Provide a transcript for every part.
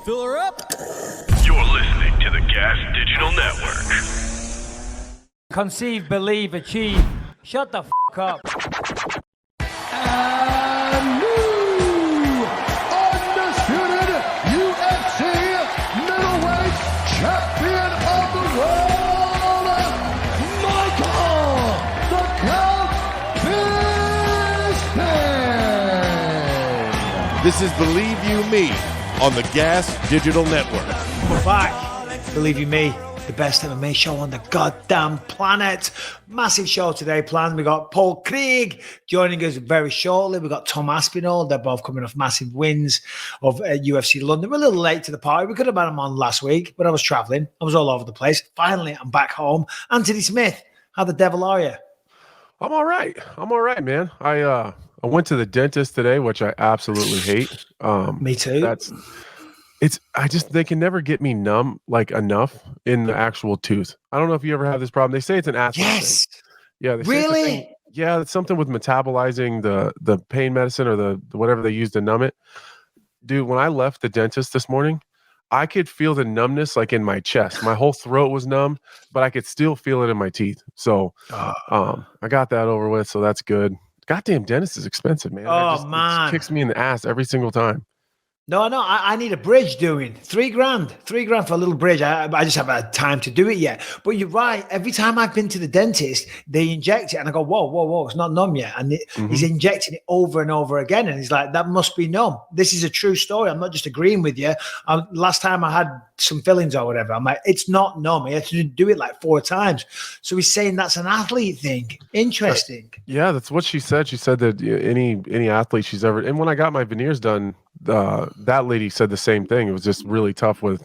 Fill her up. You're listening to the Gas Digital Network. Conceive, believe, achieve. Shut the f*** up. And new undisputed UFC Middleweight Champion of the world, Michael the Count Bisping. This is Believe You Me on the Gas Digital Network. We're back. Believe you me, the best MMA show on the goddamn planet. Massive show today planned. We got Paul Craig joining us very shortly. We got Tom Aspinall. They're both coming off massive wins of UFC London. We're a little late to the party. We could have had them on last week, but I was traveling. I was all over the place. Finally, I'm back home. Anthony Smith, how the devil are you? I'm all right. Man. I went to the dentist today, which I absolutely hate. Me too. They can never get me numb like enough in the actual tooth. I don't know if you ever have this problem. They say it's an athlete thing. Yeah. Really? It's something with metabolizing the pain medicine or the whatever they use to numb it. Dude, when I left the dentist this morning, I could feel the numbness like in my chest. My whole throat was numb, but I could still feel it in my teeth. So I got that over with. So that's good. Goddamn dentist is expensive, man. Man. It kicks me in the ass every single time. No, I need a bridge doing. $3,000 for a little bridge. I just haven't had time to do it yet. But you're right. Every time I've been to the dentist, they inject it and I go, whoa, it's not numb yet. And he's injecting it over and over again. And he's like, that must be numb. This is a true story. I'm not just agreeing with you. Last time I had some fillings or whatever, I'm like, it's not numb. He had to do it like 4 times. So he's saying that's an athlete thing. Interesting. Yeah, that's what she said. She said that any athlete she's ever, and when I got my veneers done, that lady said the same thing. It was just really tough with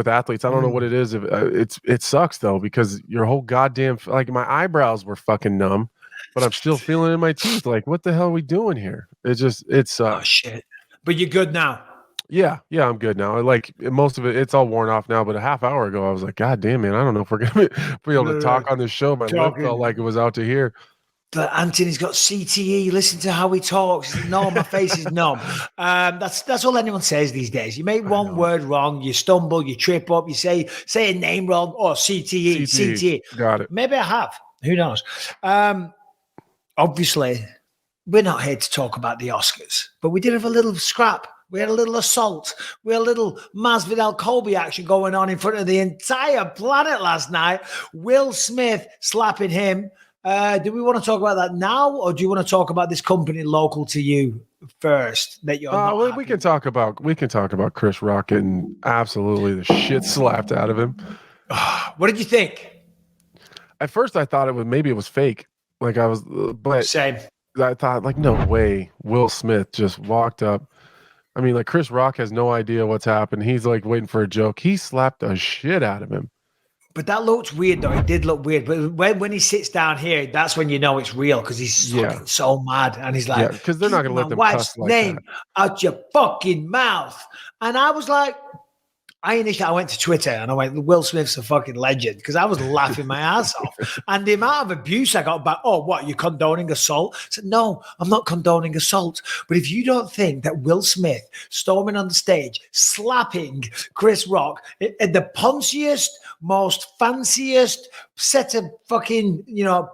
athletes. I don't know what it is. It sucks though, because your whole goddamn, like my eyebrows were fucking numb, but I'm still feeling it in my teeth. Like, what the hell are we doing here? It sucks. Oh shit! But you're good now. Yeah, I'm good now. Like most of it, it's all worn off now. But a half hour ago, I was like, God damn it, I don't know if we're gonna be able to talk on this show. My lip felt like it was out to here. But Anthony's got CTE. Listen to how he talks. No, my face is numb. That's all anyone says these days. You make one word wrong, you stumble, you trip up, you say a name wrong. Oh, CTE. Got it. Maybe I have. Who knows? Obviously, we're not here to talk about the Oscars, but we did have a little scrap. We had a little assault. We had a little Masvidal Colby action going on in front of the entire planet last night. Will Smith slapping him. Do we want to talk about that now, or do you want to talk about this company local to you first? That you're not we can talk about Chris Rock getting absolutely the shit slapped out of him. What did you think? At first, I thought maybe it was fake. Like I was, but same. I thought like, no way, Will Smith just walked up. I mean, like Chris Rock has no idea what's happened. He's like waiting for a joke. He slapped the shit out of him. But that looked weird, though. It did look weird. But when he sits down here, that's when you know it's real, because he's fucking so mad. And he's like, because they're not going to let them wife's cuss like name that out your fucking mouth. And I was like, I went to Twitter and I went, Will Smith's a fucking legend, because I was laughing my ass off. And the amount of abuse I got back, oh, what, you're condoning assault? I said, no, I'm not condoning assault. But if you don't think that Will Smith storming on the stage, slapping Chris Rock, the punchiest, most fanciest set of fucking,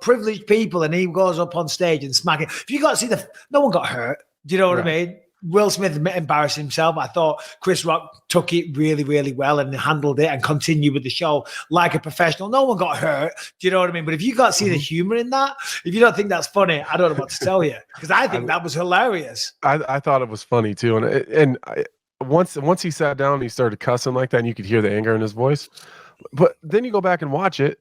privileged people, and he goes up on stage and smacking. If you got to see no one got hurt. Do you know what I mean? Will Smith embarrassed himself. I thought Chris Rock took it really, really well and handled it and continued with the show like a professional. No one got hurt. Do you know what I mean? But if you got to see the humor in that, if you don't think that's funny, I don't know what to tell you, because I think that was hilarious. I thought it was funny too. And once he sat down and he started cussing like that, and you could hear the anger in his voice. But then you go back and watch it,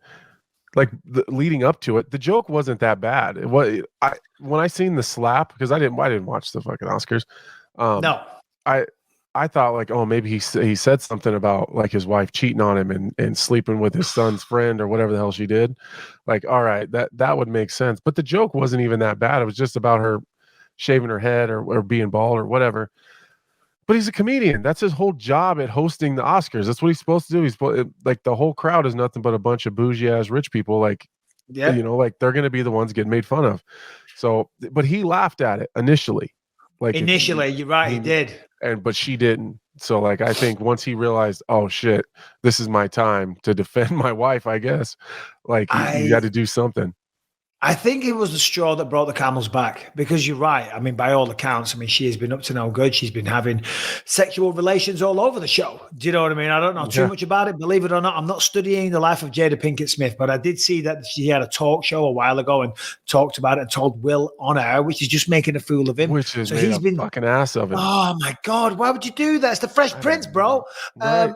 like leading up to it, the joke wasn't that bad. When I seen the slap, because I didn't watch the fucking Oscars. No, I thought like, oh, maybe he said something about like his wife cheating on him and sleeping with his son's friend or whatever the hell she did. Like, all right, that would make sense. But the joke wasn't even that bad. It was just about her shaving her head or being bald or whatever. But he's a comedian. That's his whole job at hosting the Oscars. That's what he's supposed to do. He's like, the whole crowd is nothing but a bunch of bougie ass rich people. Like, like they're going to be the ones getting made fun of. So, but he laughed at it initially. Like initially, you're right, he did. But she didn't. So like, I think once he realized, oh shit, this is my time to defend my wife, I guess, like you got to do something. I think it was the straw that brought the camel's back, because you're right. I mean, by all accounts, I mean, she has been up to no good. She's been having sexual relations all over the show. Do you know what I mean? I don't know too much about it. Believe it or not, I'm not studying the life of Jada Pinkett Smith, but I did see that she had a talk show a while ago and talked about it and told Will on air, which is just making a fool of him. Which is so he's been fucking ass of him. Oh my God, why would you do that? It's the Fresh Prince, bro. Right.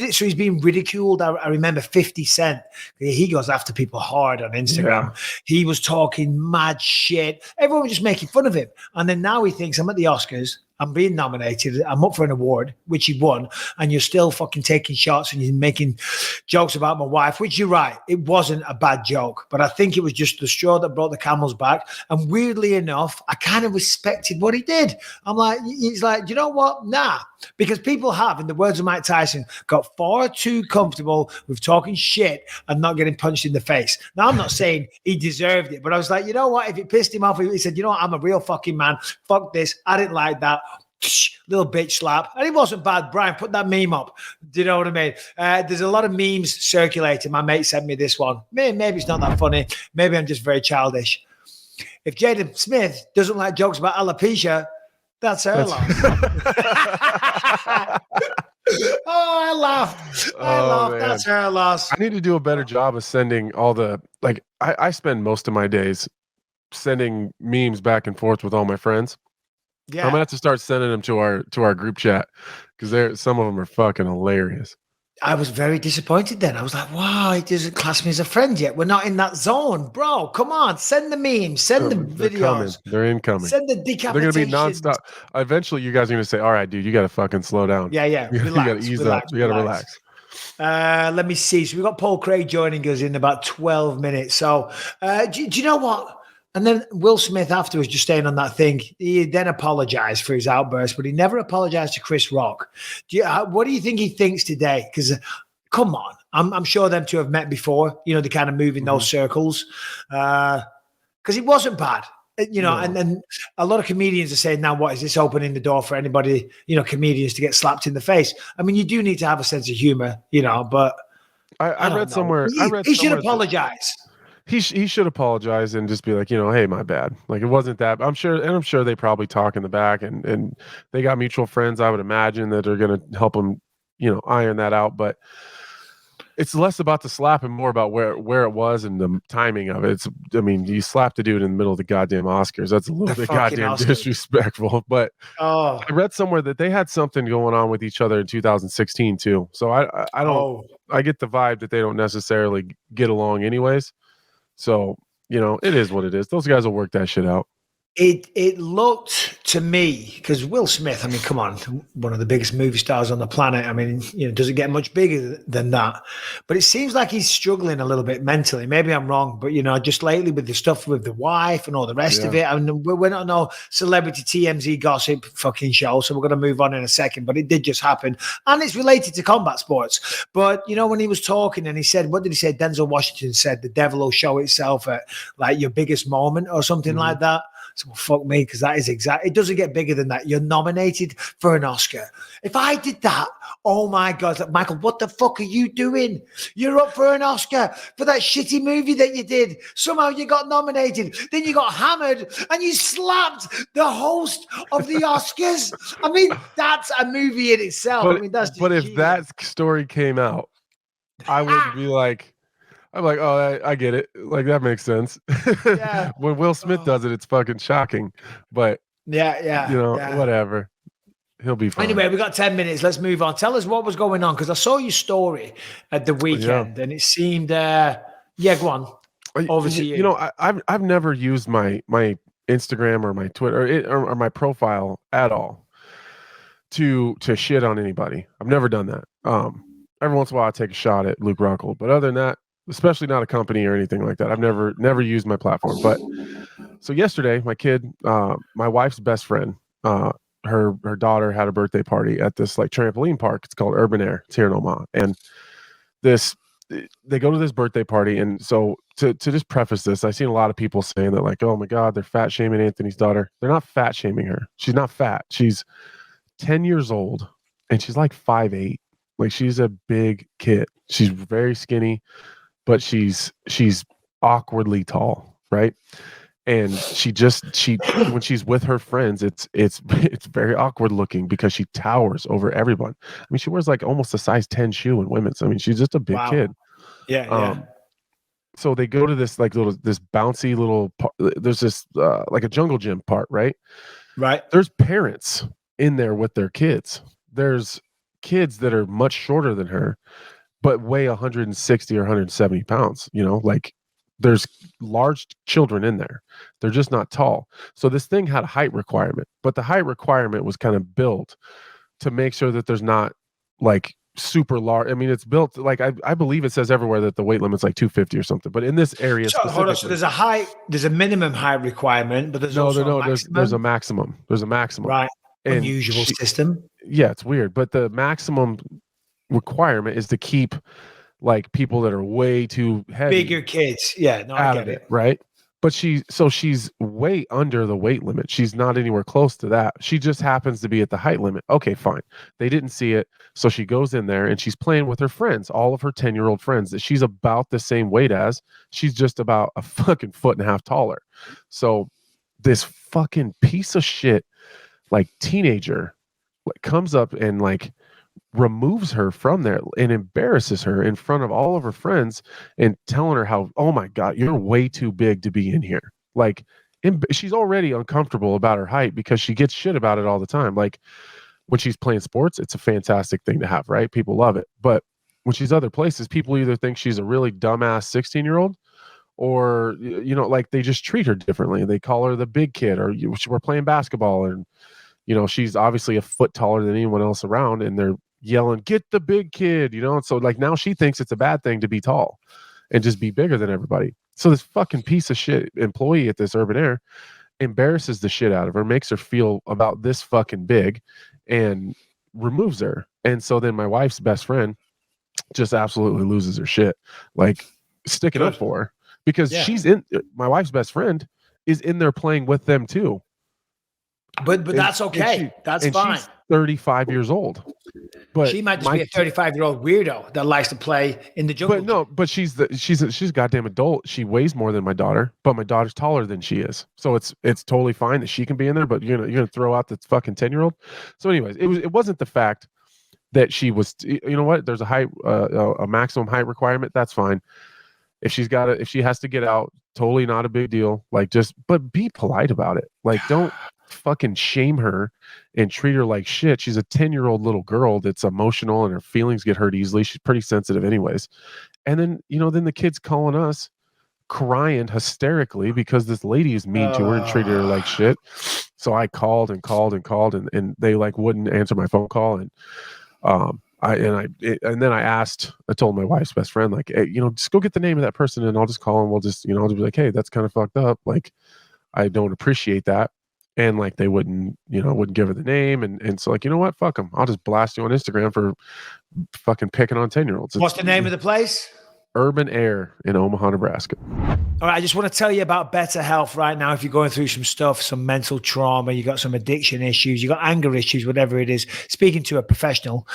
So he's being ridiculed. I remember 50 Cent. He goes after people hard on Instagram. He was talking mad shit. Everyone was just making fun of him. And then now he thinks, I'm at the Oscars. I'm being nominated. I'm up for an award, which he won. And you're still fucking taking shots and you're making jokes about my wife, which you're right. It wasn't a bad joke. But I think it was just the straw that brought the camel's back. And weirdly enough, I kind of respected what he did. I'm like, he's like, you know what? Nah. Because people have, in the words of Mike Tyson, got far too comfortable with talking shit and not getting punched in the face. Now, I'm not saying he deserved it, but I was like, you know what? If it pissed him off, he said, you know what? I'm a real fucking man. Fuck this. I didn't like that. Little bitch slap. And it wasn't bad. Brian, put that meme up. Do you know what I mean? There's a lot of memes circulating. My mate sent me this one. Maybe it's not that funny. Maybe I'm just very childish. If Jaden Smith doesn't like jokes about alopecia, that's her loss. I laughed. Man. That's her loss. I need to do a better job of sending all the, like, I spend most of my days sending memes back and forth with all my friends. Yeah. I'm gonna have to start sending them to our group chat, because some of them are fucking hilarious. I was very disappointed then. I was like, wow, he doesn't class me as a friend yet. We're not in that zone. Bro, come on. Send the memes. Send the videos. They're incoming. Send the decapitations. They're going to be nonstop. Eventually, you guys are going to say, all right, dude, you got to fucking slow down. Yeah. You got to ease up. You got to relax. Let me see. So we've got Paul Craig joining us in about 12 minutes. So do you know what? And then Will Smith afterwards, just staying on that thing, he then apologized for his outburst, but he never apologized to Chris Rock. What do you think he thinks today? Because come on, I'm sure them two have met before. You know, they kind of move in those circles. Because it wasn't bad. You know, and then a lot of comedians are saying, now what is this opening the door for anybody, you know, comedians to get slapped in the face? I mean, you do need to have a sense of humor, you know, but I read somewhere. He should apologize. He should apologize and just be like, you know, hey, my bad. Like, it wasn't that. I'm sure they probably talk in the back, and they got mutual friends, I would imagine, that are going to help him, you know, iron that out. But it's less about the slap and more about where it was and the timing of it. I mean, you slapped a dude in the middle of the goddamn Oscars. That's a little bit goddamn disrespectful. But I read somewhere that they had something going on with each other in 2016 too. So I don't. I get the vibe that they don't necessarily get along anyways. So, you know, it is what it is. Those guys will work that shit out. It looked to me, because Will Smith, I mean, come on, one of the biggest movie stars on the planet. I mean, you know, doesn't get much bigger than that. But it seems like he's struggling a little bit mentally. Maybe I'm wrong, but, you know, just lately with the stuff with the wife and all the rest of it. I mean, we're not no celebrity TMZ gossip fucking show, so we're going to move on in a second. But it did just happen. And it's related to combat sports. But, you know, when he was talking and he said, what did he say? Denzel Washington said, the devil will show itself at, like, your biggest moment or something like that. So, well, fuck me, because that is it doesn't get bigger than that. You're nominated for an Oscar. If I did that, oh my God, like, Michael, what the fuck are you doing? You're up for an Oscar for that shitty movie that you did. Somehow you got nominated. Then you got hammered and you slapped the host of the Oscars. I mean, that's a movie in itself. But, I mean, that's but if that story came out, I would be like, I'm like, oh, I get it. Like, that makes sense. Yeah. When Will Smith does it, it's fucking shocking. But yeah, you know, whatever. He'll be fine. Anyway, we got 10 minutes. Let's move on. Tell us what was going on, because I saw your story at the weekend, and it seemed, go on. Over to you. You know, I've never used my Instagram or my Twitter or my profile at all to shit on anybody. I've never done that. Every once in a while, I take a shot at Luke Rockhold, but other than that, especially not a company or anything like that, I've never used my platform. But so yesterday, my kid, my wife's best friend, her daughter had a birthday party at this like trampoline park. It's called Urban Air. It's here in Omaha. And they go to this birthday party. And so to just preface this, I've seen a lot of people saying that, like, oh my God, they're fat shaming Anthony's daughter. They're not fat shaming her. She's not fat. She's 10 years old, and she's like 5'8". Like, she's a big kid. She's very skinny, but she's awkwardly tall, right? And she when she's with her friends, it's very awkward looking because she towers over everyone. I mean, she wears like almost a size 10 shoe in women's. I mean, she's just a big kid. Yeah. So they go to this this bouncy little there's this like a jungle gym part, right? Right. There's parents in there with their kids. There's kids that are much shorter than her, but weigh 160 or 170 pounds, like there's large children in there. They're just not tall. So this thing had a height requirement, but the height requirement was kind of built to make sure that there's not like super large. I mean, it's built like I believe it says everywhere that the weight limit's like 250 or something, but in this area, so hold on. So there's a minimum height requirement, but there's there's a maximum. There's a maximum. Right. Unusual system. Yeah, it's weird, but the maximum requirement is to keep like people that are way too heavy, bigger kids. Yeah, no, I get it. Right. But she's way under the weight limit. She's not anywhere close to that. She just happens to be at the height limit. Okay, fine. They didn't see it. So she goes in there and she's playing with her friends, all of her 10-year-old friends that she's about the same weight as. She's just about a fucking foot and a half taller. So this fucking piece of shit, like teenager, like comes up and like removes her from there and embarrasses her in front of all of her friends and telling her how, oh my God, you're way too big to be in here. Like, she's already uncomfortable about her height because she gets shit about it all the time. Like, when she's playing sports, it's a fantastic thing to have, right? People love it. But when she's other places, people either think she's a really dumbass 16-year-old or, like they just treat her differently. They call her the big kid, or we're playing basketball and, she's obviously a foot taller than anyone else around, and they're yelling, get the big kid, And so like now she thinks it's a bad thing to be tall and just be bigger than everybody. So this fucking piece of shit employee at this Urban Air embarrasses the shit out of her, makes her feel about this fucking big, and removes her. And so then my wife's best friend just absolutely loses her shit, like sticking up for her because my wife's best friend is in there playing with them too. But that's okay. That's fine. She's 35 years old. But she might just be a 35-year-old weirdo that likes to play in the jungle. But no, but she's a goddamn adult. She weighs more than my daughter, but my daughter's taller than she is. So it's totally fine that she can be in there, but you're gonna throw out the fucking 10-year-old. So anyways, it wasn't the fact that she was, there's a maximum height requirement. That's fine. If she has to get out, totally not a big deal. Like, but be polite about it. Like, don't fucking shame her and treat her like shit. She's a 10-year-old little girl that's emotional and her feelings get hurt easily. She's pretty sensitive anyways. And then, then the kid's calling us crying hysterically because this lady is mean to her and treated her like shit. So I called and they like wouldn't answer my phone call. And then I told my wife's best friend, like, hey, just go get the name of that person and I'll just call and we'll just, I'll just be like, hey, that's kind of fucked up. Like, I don't appreciate that. And like, they wouldn't give her the name. And so like, you know what? Fuck them. I'll just blast you on Instagram for fucking picking on 10-year-olds. What's the name of the place? Urban Air in Omaha, Nebraska. All right, I just want to tell you about Better Health right now. If you're going through some stuff, some mental trauma, you got some addiction issues, you got anger issues, whatever it is, speaking to a professional,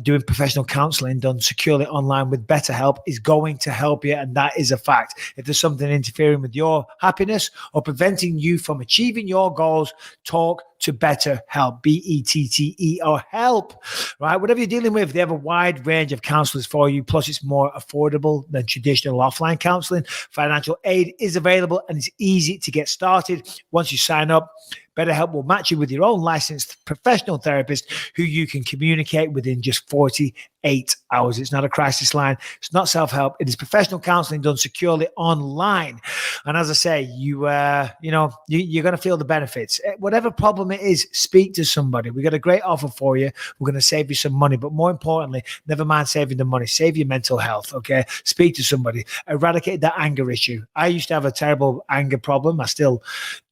doing professional counseling done securely online with BetterHelp is going to help you, and that is a fact. If there's something interfering with your happiness or preventing you from achieving your goals, talk to BetterHelp, BETTE, or help, right? Whatever you're dealing with, they have a wide range of counselors for you. Plus, it's more affordable than traditional offline counseling. Financial aid is available and it's easy to get started. Once you sign up, BetterHelp will match you with your own licensed professional therapist who you can communicate within just 48 hours. It's not a crisis line. It's not self-help. It is professional counseling done securely online. And as I say, you're going to feel the benefits. Whatever problem it is, speak to somebody. We got a great offer for you. We're going to save you some money. But more importantly, never mind saving the money. Save your mental health, okay? Speak to somebody. Eradicate that anger issue. I used to have a terrible anger problem. I still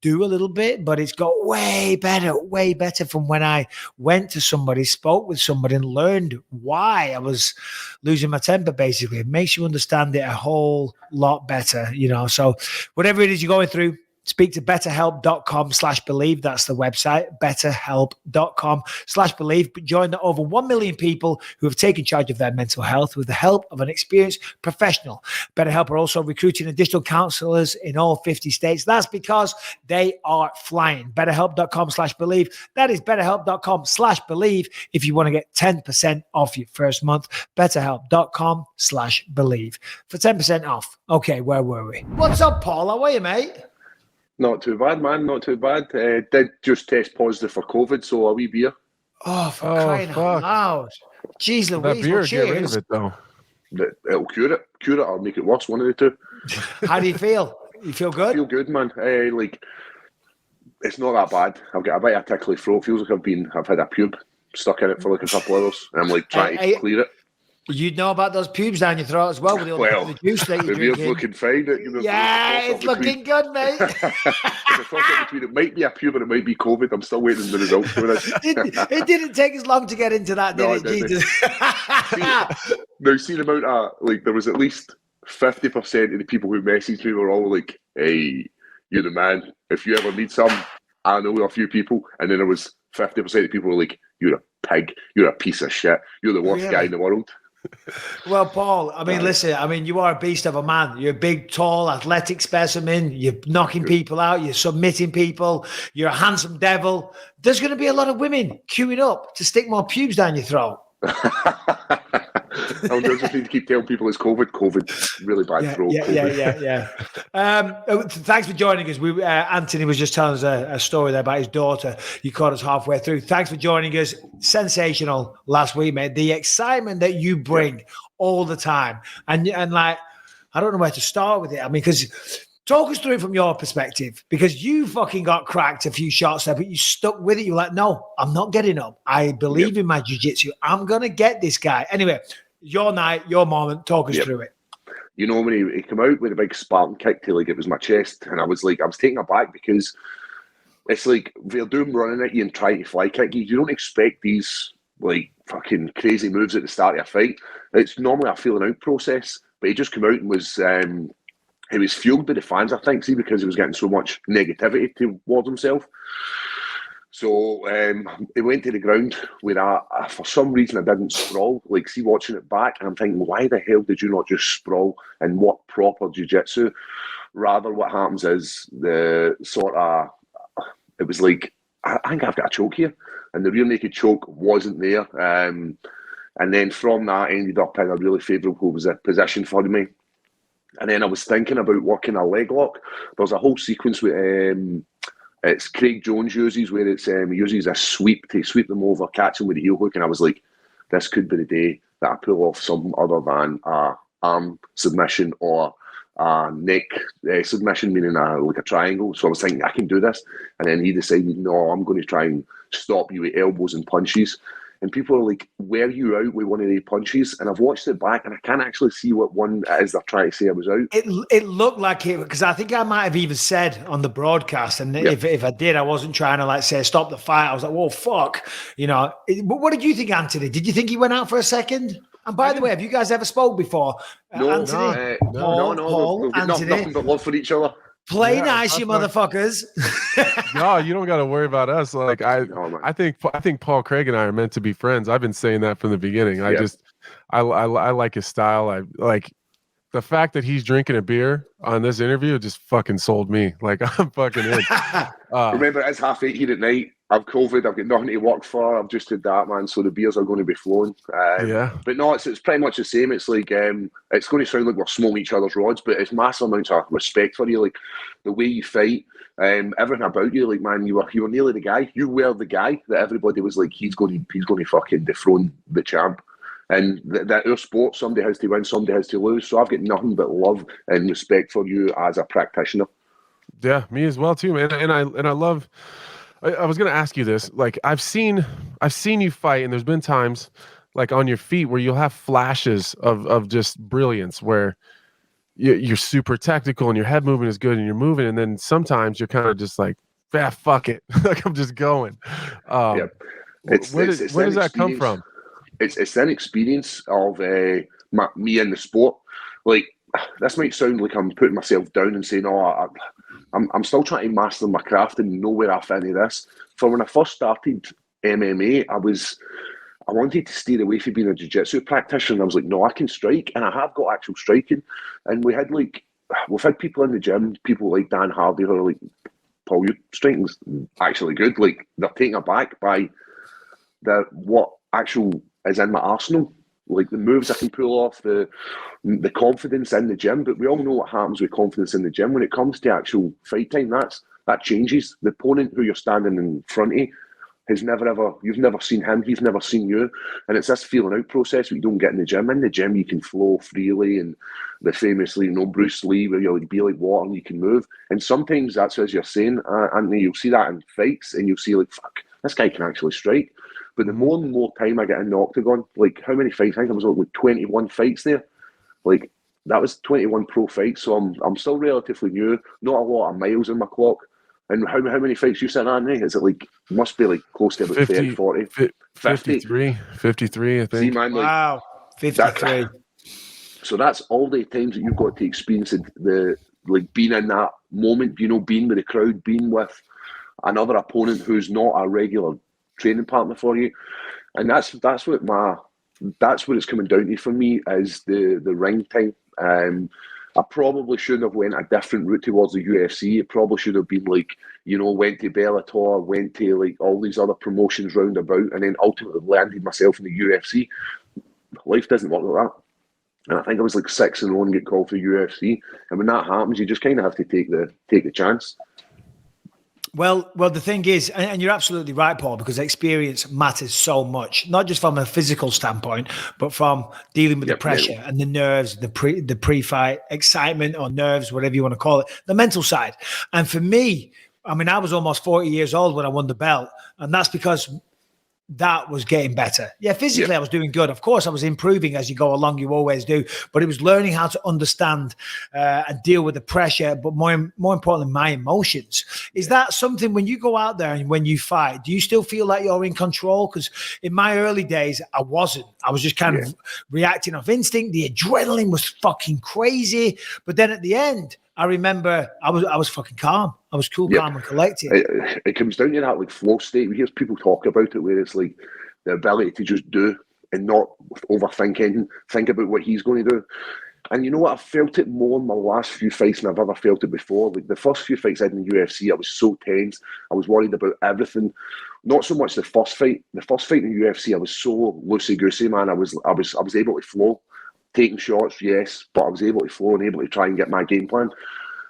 do a little bit, but it's got way better from when I went to somebody, spoke with somebody and learned why I was losing my temper. Basically, it makes you understand it a whole lot better, So whatever it is you're going through, speak to betterhelp.com/believe. That's the website, betterhelp.com/believe. Join the over 1 million people who have taken charge of their mental health with the help of an experienced professional. BetterHelp are also recruiting additional counselors in all 50 states. That's because they are flying. betterhelp.com/believe. That is betterhelp.com/believe if you want to get 10% off your first month. betterhelp.com/believe for 10% off. Okay, where were we? What's up, Paul? How are you, mate? Not too bad, man. Not too bad. Did just test positive for COVID, so a wee beer. Oh, for crying out loud. Jeez That Louise, beer, well, get rid cheers. of it though. It'll cure it or make it worse, one of the two. How do you feel? You feel I good? feel good, man. It's not that bad. I've got a bit of a tickly throat. Feels like I've had a pube stuck in it for like a couple of hours. And I'm like trying to clear it. You'd know about those pubes down your throat as well with the juice that you're the beer's drinking. looking fine. Yeah, it's looking good, mate. It might be a pube and it might be COVID. I'm still waiting for the results for this. It didn't take us long to get into that, did it? Jesus. Now, see the amount of, there was at least 50% of the people who messaged me were all like, hey, you're the man. If you ever need some, I know a few people. And then there was 50% of the people were like, you're a pig. You're a piece of shit. You're the worst guy in the world. Well, Paul, listen, you are a beast of a man. You're a big, tall, athletic specimen. You're knocking people out. You're submitting people. You're a handsome devil. There's going to be a lot of women queuing up to stick more pubes down your throat. I just need to keep telling people it's COVID, really bad throat. Yeah. Thanks for joining us. Anthony was just telling us a story there about his daughter. You caught us halfway through. Thanks for joining us. Sensational last week, mate. The excitement that you bring all the time, and I don't know where to start with it. Because talk us through it from your perspective, because you fucking got cracked a few shots there, but you stuck with it. You're like, no, I'm not getting up. I believe in my jiu-jitsu. I'm going to get this guy. Anyway, your night, your moment, talk us through it. You know, when he came out with a big Spartan kick to it was my chest, and I was taken aback because it's like Verdum running at you and trying to fly kick you. You don't expect these fucking crazy moves at the start of a fight. It's normally a feeling out process, but he just came out and was he was fueled by the fans, I think, because he was getting so much negativity towards himself. So he went to the ground where for some reason I didn't sprawl. Watching it back, and I'm thinking, why the hell did you not just sprawl and what proper jiu-jitsu? Rather, what happens is it was like, I think I've got a choke here. And the rear naked choke wasn't there. And then from that, I ended up in a really favourable position for me. And then I was thinking about working a leg lock. There's a whole sequence with it's Craig Jones uses where it's he uses a sweep to sweep them over, catch them with a heel hook, and I was like, this could be the day that I pull off something other than a arm submission or a neck submission, meaning like a triangle. So I was thinking, I can do this. And then he decided, no, I'm going to try and stop you with elbows and punches. And people are like, were you out with one of the punches? And I've watched it back and I can't actually see what one it is they're trying to say I was out. It looked like it, because I think I might have even said on the broadcast, and if I did, I wasn't trying to say stop the fight. I was like, whoa, fuck. But what did you think, Anthony? Did you think he went out for a second? And by the way, have you guys ever spoke before? No, Anthony? no. We've got nothing but love for each other. Play nice, you motherfuckers. No, you don't got to worry about us. I think Paul Craig and I are meant to be friends. I've been saying that from the beginning. I like his style. I like the fact that he's drinking a beer on this interview. Just fucking sold me. I'm fucking in. Remember, it's 8:30 here at night. I've COVID. I've got nothing to work for. I've just did that, man. So the beers are going to be flowing. But no, it's pretty much the same. It's like it's going to sound like we're smoking each other's rods, but it's massive amounts of respect for you. Like the way you fight, everything about you. Like, man, you were nearly the guy. You were the guy that everybody was like, he's going to fucking dethrone the champ. And that our sport, somebody has to win, somebody has to lose. So I've got nothing but love and respect for you as a practitioner. Yeah, me as well too, man. And I love. I was going to ask you this. I've seen you fight, and there's been times on your feet where you'll have flashes of just brilliance where you're super technical and your head movement is good and you're moving, and then sometimes you're kind of just like, fuck it, I'm just going. Where does that come from? It's an experience of me in the sport. This might sound like I'm putting myself down and saying, I'm still trying to master my craft and know where I fit into this. For when I first started MMA, I wanted to steer away from being a jiu-jitsu practitioner. And I was like, no, I can strike, and I have got actual striking. And we've had people in the gym, people like Dan Hardy, who are like, Paul, your striking's actually good. Like, they're taken aback by what actual is in my arsenal. Like the moves I can pull off, the confidence in the gym. But we all know what happens with confidence in the gym. When it comes to actual fight time, that changes. The opponent who you're standing in front of you've never seen him, he's never seen you. And it's this feeling out process that you don't get in the gym. In the gym, you can flow freely, and the famously, Bruce Lee, where you'll be like water and you can move. And sometimes that's, as you're saying, Anthony, you'll see that in fights and you'll see like, fuck, this guy can actually strike. But the more and more time I get in the octagon, like how many fights? I think I was like 21 fights there. Like that was 21 pro fights. So I'm still relatively new, not a lot of miles in my clock. And how many fights you said, Anthony? Is it like, must be like close to about 30, 40? 53, I think. See, man, like, wow, 53. So that's all the times that you've got to experience the like being in that moment, being with the crowd, being with another opponent who's not a regular training partner for you. And that's what it's coming down to for me, is the ring time. I probably shouldn't have went a different route towards the UFC. It probably should have been like, went to Bellator, went to like all these other promotions round about, and then ultimately landed myself in the UFC. Life doesn't work like that. And I think I was like 6-0 and get called for UFC. And when that happens, you just kind of have to take the chance. Well, the thing is, and you're absolutely right, Paul, because experience matters so much, not just from a physical standpoint, but from dealing with the pressure and the nerves, the pre-fight excitement or nerves, whatever you want to call it, the mental side. And for me, I mean, I was almost 40 years old when I won the belt, and that's because that was getting better. Yeah, physically I was doing good. Of course, I was improving as you go along. You always do. But it was learning how to understand and deal with the pressure, but more importantly, my emotions. Is that something when you go out there and when you fight, do you still feel like you're in control? Because in my early days, I wasn't. I was just kind of reacting off instinct. The adrenaline was fucking crazy. But then at the end, I remember I was fucking calm. I was cool, calm, and collected. It comes down to that like flow state. We hear people talk about it where it's like the ability to just do and not overthinking, think about what he's going to do. And you know what? I felt it more in my last few fights than I've ever felt it before. Like the first few fights I had in the UFC, I was so tense. I was worried about everything. Not so much the first fight. The first fight in the UFC, I was so loosey-goosey, man. I was able to flow. Taking shots, yes, but I was able to flow and able to try and get my game plan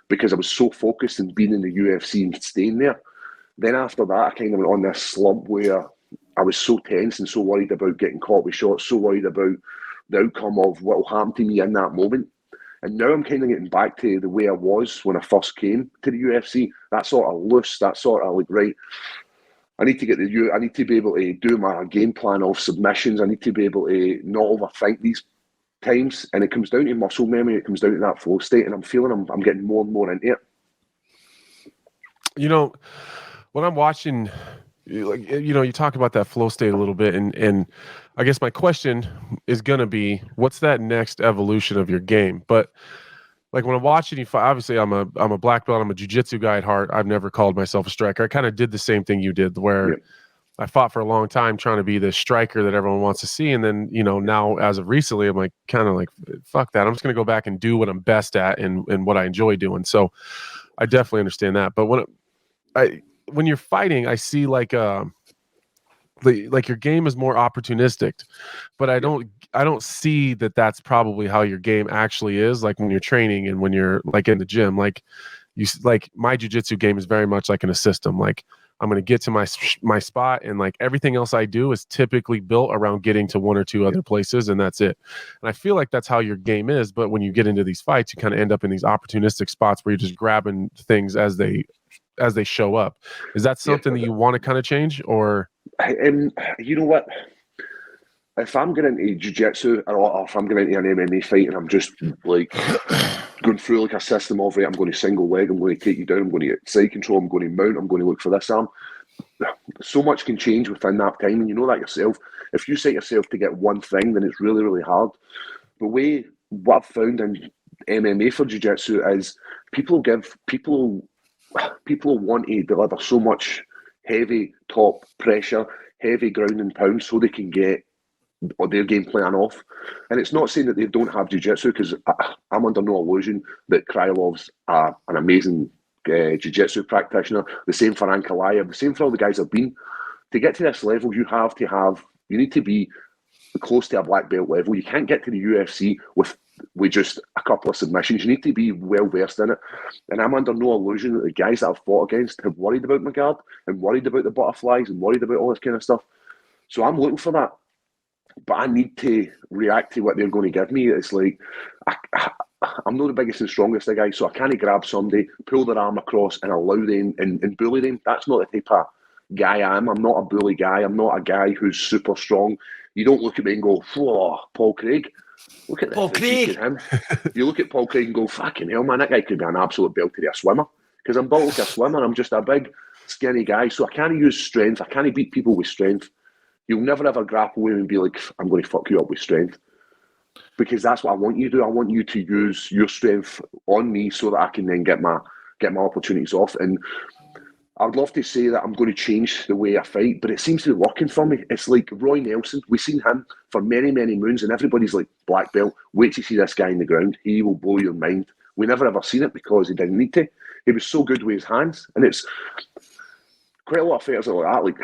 because I was so focused in being in the UFC and staying there. Then after that, I kind of went on this slump where I was so tense and so worried about getting caught with shots, so worried about the outcome of what will happen to me in that moment. And now I'm kind of getting back to the way I was when I first came to the UFC. That sort of loose, that sort of like, right, I need to be able to do my game plan of submissions. I need to be able to not overthink these times, and it comes down to muscle memory. It comes down to that flow state, and I'm feeling I'm getting more and more into it. When I'm watching, you talk about that flow state a little bit, and I guess my question is gonna be, what's that next evolution of your game? But like when I'm watching you fight, obviously I'm a black belt, I'm a jiu-jitsu guy at heart. I've never called myself a striker. I kind of did the same thing you did, where I fought for a long time trying to be the striker that everyone wants to see. And then, now as of recently, I'm like, kind of like, fuck that. I'm just going to go back and do what I'm best at and what I enjoy doing. So I definitely understand that. But when you're fighting, I see like your game is more opportunistic, but I don't see that that's probably how your game actually is. Like when you're training and when you're like in the gym, like my jiu-jitsu game is very much like in a system. Like, I'm going to get to my spot, and like everything else I do is typically built around getting to one or two other places, and that's it. And I feel like that's how your game is. But when you get into these fights, you kind of end up in these opportunistic spots where you're just grabbing things as they show up. Is that something that you want to kind of change, or? You know what? If I'm getting into jiu-jitsu or if I'm getting into an MMA fight and I'm just like going through like a system of it, I'm going to single leg, I'm going to take you down, I'm going to get side control, I'm going to mount, I'm going to look for this arm. So much can change within that time, and you know that yourself. If you set yourself to get one thing, then it's really, really hard. But what I've found in MMA for jiu-jitsu is people people want to deliver so much heavy top pressure, heavy ground and pound so they can get their game plan off. And it's not saying that they don't have jiu-jitsu, because I'm under no illusion that Krylov's an amazing jiu-jitsu practitioner. The same for Ankalaev, the same for all the guys I've been. To get to this level, you need to be close to a black belt level. You can't get to the UFC with just a couple of submissions. You need to be well versed in it. And I'm under no illusion that the guys that I've fought against have worried about my guard and worried about the butterflies and worried about all this kind of stuff. So I'm looking for that. But I need to react to what they're going to give me. It's like, I'm not the biggest and strongest of guys, so I can't grab somebody, pull their arm across and allow them and bully them. That's not the type of guy I am. I'm not a bully guy. I'm not a guy who's super strong. You don't look at me and go, whoa, Paul Craig. Look at this. Paul Craig. Him. You look at Paul Craig and go, fucking hell, man, that guy could be an absolute belter to a swimmer. Because I'm built like a swimmer. I'm just a big, skinny guy. So I can't use strength. I can't beat people with strength. You'll never ever grapple with him and be like, I'm going to fuck you up with strength. Because that's what I want you to do. I want you to use your strength on me so that I can then get my opportunities off. And I'd love to say that I'm going to change the way I fight, but it seems to be working for me. It's like Roy Nelson. We've seen him for many, many moons, and everybody's like, black belt, wait to see this guy in the ground. He will blow your mind. We never ever seen it because he didn't need to. He was so good with his hands. And it's quite a lot of fighters like that, like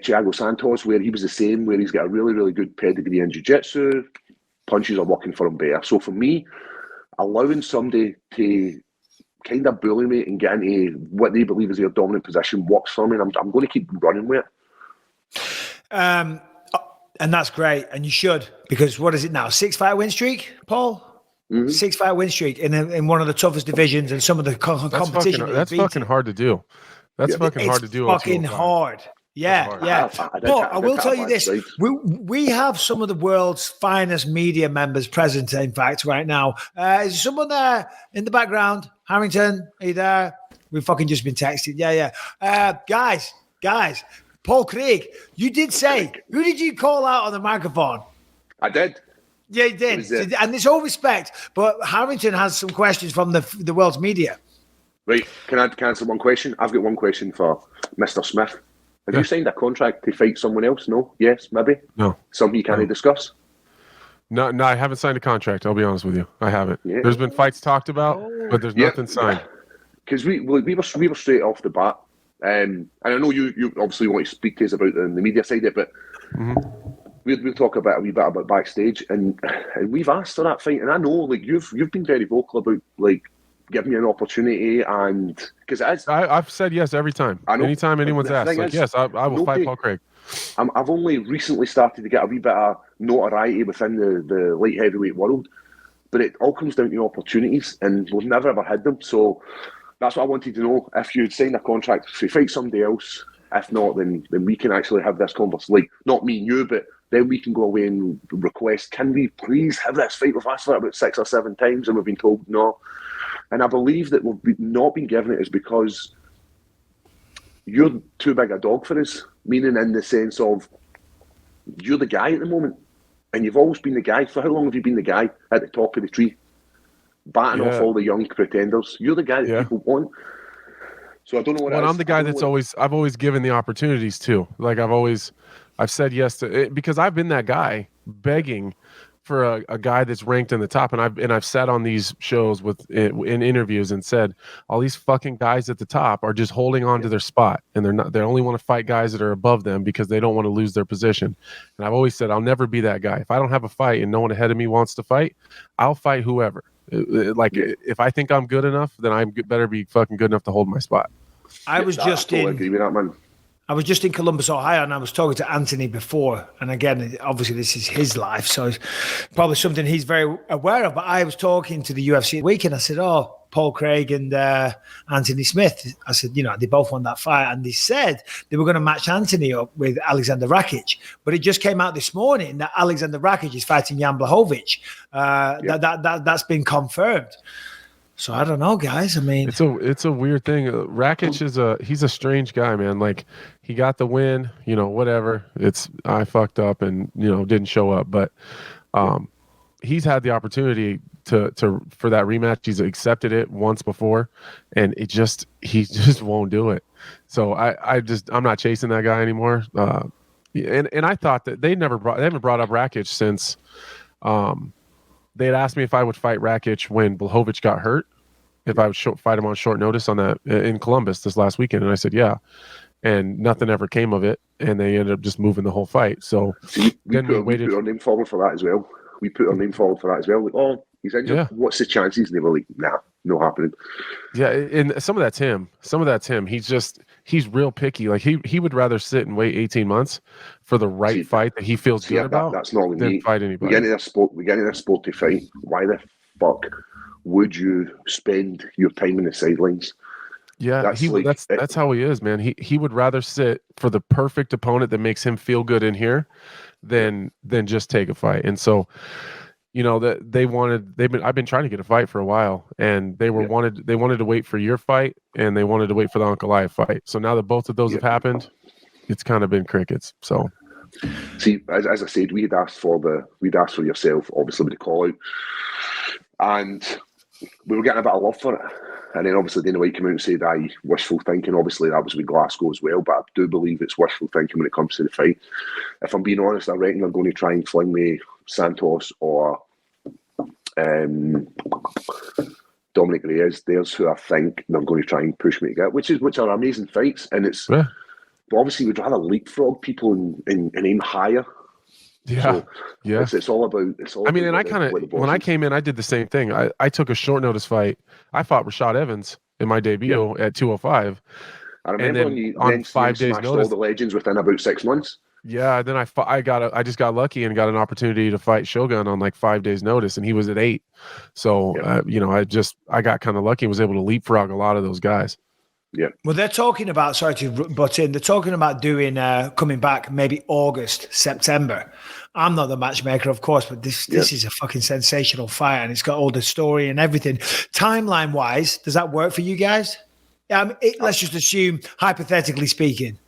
Thiago Santos, where he was the same, where he's got a really, really good pedigree in jiu-jitsu. Punches are working for him better. So for me, allowing somebody to kind of bully me and get into what they believe is their dominant position works for me, and I'm going to keep running with it. And that's great, and you should, because what is it now? 6-fight win streak, Paul? Mm-hmm. 6-fight win streak in one of the toughest divisions and some of the competition. That's fucking hard to do. That's fucking hard to do. Fucking hard. Yeah. But I will tell you this: we have some of the world's finest media members present. In fact, right now, is someone there in the background? Harrington, are you there? We've fucking just been texted. Yeah. Guys. Paul Craig, you did say, who did you call out on the microphone? I did. Yeah, you did. And it's all respect, but Harrington has some questions from the world's media. Right. Can I answer one question? I've got one question for Mr. Smith. Have you signed a contract to fight someone else? No? Yes? Maybe? No. Something you can't discuss? No, I haven't signed a contract. I'll be honest with you. I haven't. Yeah. There's been fights talked about, but there's nothing signed. Because we were straight off the bat. And I know you obviously want to speak to us about the media side of it, but we'll talk about a wee bit about backstage. And we've asked for that fight. And I know, like, you've been very vocal about, like, give me an opportunity, and because it is. I've said yes every time. Anytime anyone's asked, like, yes, I will fight Paul Craig. I've only recently started to get a wee bit of notoriety within the light heavyweight world, but it all comes down to opportunities, and we've never ever had them. So that's what I wanted to know. If you'd signed a contract to fight somebody else, if not, then we can actually have this conversation. Like, not me and you, but then we can go away and request, can we please have this fight? We've asked for it about 6 or 7 times, and we've been told no. And I believe that we've not been given it is because you're too big a dog for us, meaning in the sense of you're the guy at the moment, and you've always been the guy. For how long have you been the guy at the top of the tree, batting off all the young pretenders? You're the guy that people want. So I don't know what. Well, I'm the guy that's I've always given the opportunities too. Like I've said yes to it because I've been that guy begging for a guy that's ranked in the top, and I've sat on these shows in interviews and said all these fucking guys at the top are just holding on to their spot, and they only want to fight guys that are above them because they don't want to lose their position. And I've always said I'll never be that guy. If I don't have a fight and no one ahead of me wants to fight, I'll fight whoever. If I think I'm good enough, then I better be fucking good enough to hold my spot. I agree with that, man. I was just in Columbus, Ohio, and I was talking to Anthony before. And again, obviously, this is his life, so it's probably something he's very aware of. But I was talking to the UFC week, and I said, "Oh, Paul Craig and Anthony Smith." I said, they both won that fight, and they said they were going to match Anthony up with Alexander Rakic. But it just came out this morning that Alexander Rakic is fighting Jan Blachowicz. That's been confirmed. So I don't know, guys. I mean, it's a weird thing. Rakic he's a strange guy, man. Like, he got the win, whatever. I fucked up and didn't show up, but he's had the opportunity to for that rematch. He's accepted it once before, and he just won't do it. So I'm not chasing that guy anymore. And I thought that they haven't brought up Rakic since they had asked me if I would fight Rakic when Blachowicz got hurt, if I would fight him on short notice on that in Columbus this last weekend, and I said yeah, and nothing ever came of it, and they ended up just moving the whole fight. So we waited. Put our name forward for that as well. We put our name forward for that as well. Like, oh, he's injured. Yeah. What's the chances? And they were like, nah, no happening. Yeah, and some of that's him. He's real picky. Like he would rather sit and wait 18 months for the right fight that he feels good about. That's not than me. Fight anybody. We get into this sport to fight. Why the fuck would you spend your time in the sidelines? Yeah, that's how he is, man. He would rather sit for the perfect opponent that makes him feel good in here than just take a fight. And so, you know, that I've been trying to get a fight for a while, and they wanted to wait for your fight, and they wanted to wait for the Uncle Live fight. So now that both of those have happened, it's kind of been crickets. So see, as I said, we'd asked for yourself, obviously, with the call out, and we were getting a bit of love for it. And then obviously Dana White came out and said, wishful thinking. Obviously that was with Glasgow as well, but I do believe it's wishful thinking when it comes to the fight. If I'm being honest, I reckon they're going to try and fling me Santos or Dominic Reyes. There's who I think they're going to try and push me to get, which are amazing fights. And it's but obviously we'd rather leapfrog people and aim higher. Yeah, so It's all about. I mean, and I kind of when I came in, I did the same thing. I took a short notice fight. I fought Rashad Evans in my debut at 205. I remember and then on 5 days notice, all the legends within about 6 months. Yeah, then I just got lucky and got an opportunity to fight Shogun on like 5 days notice, and he was at 8. So you know, I got kind of lucky and was able to leapfrog a lot of those guys. Yeah. Well, they're talking about, sorry to butt in, they're talking about doing, coming back maybe August, September. I'm not the matchmaker, of course, but this is a fucking sensational fight, and it's got all the story and everything. Timeline-wise, does that work for you guys? Let's just assume, hypothetically speaking.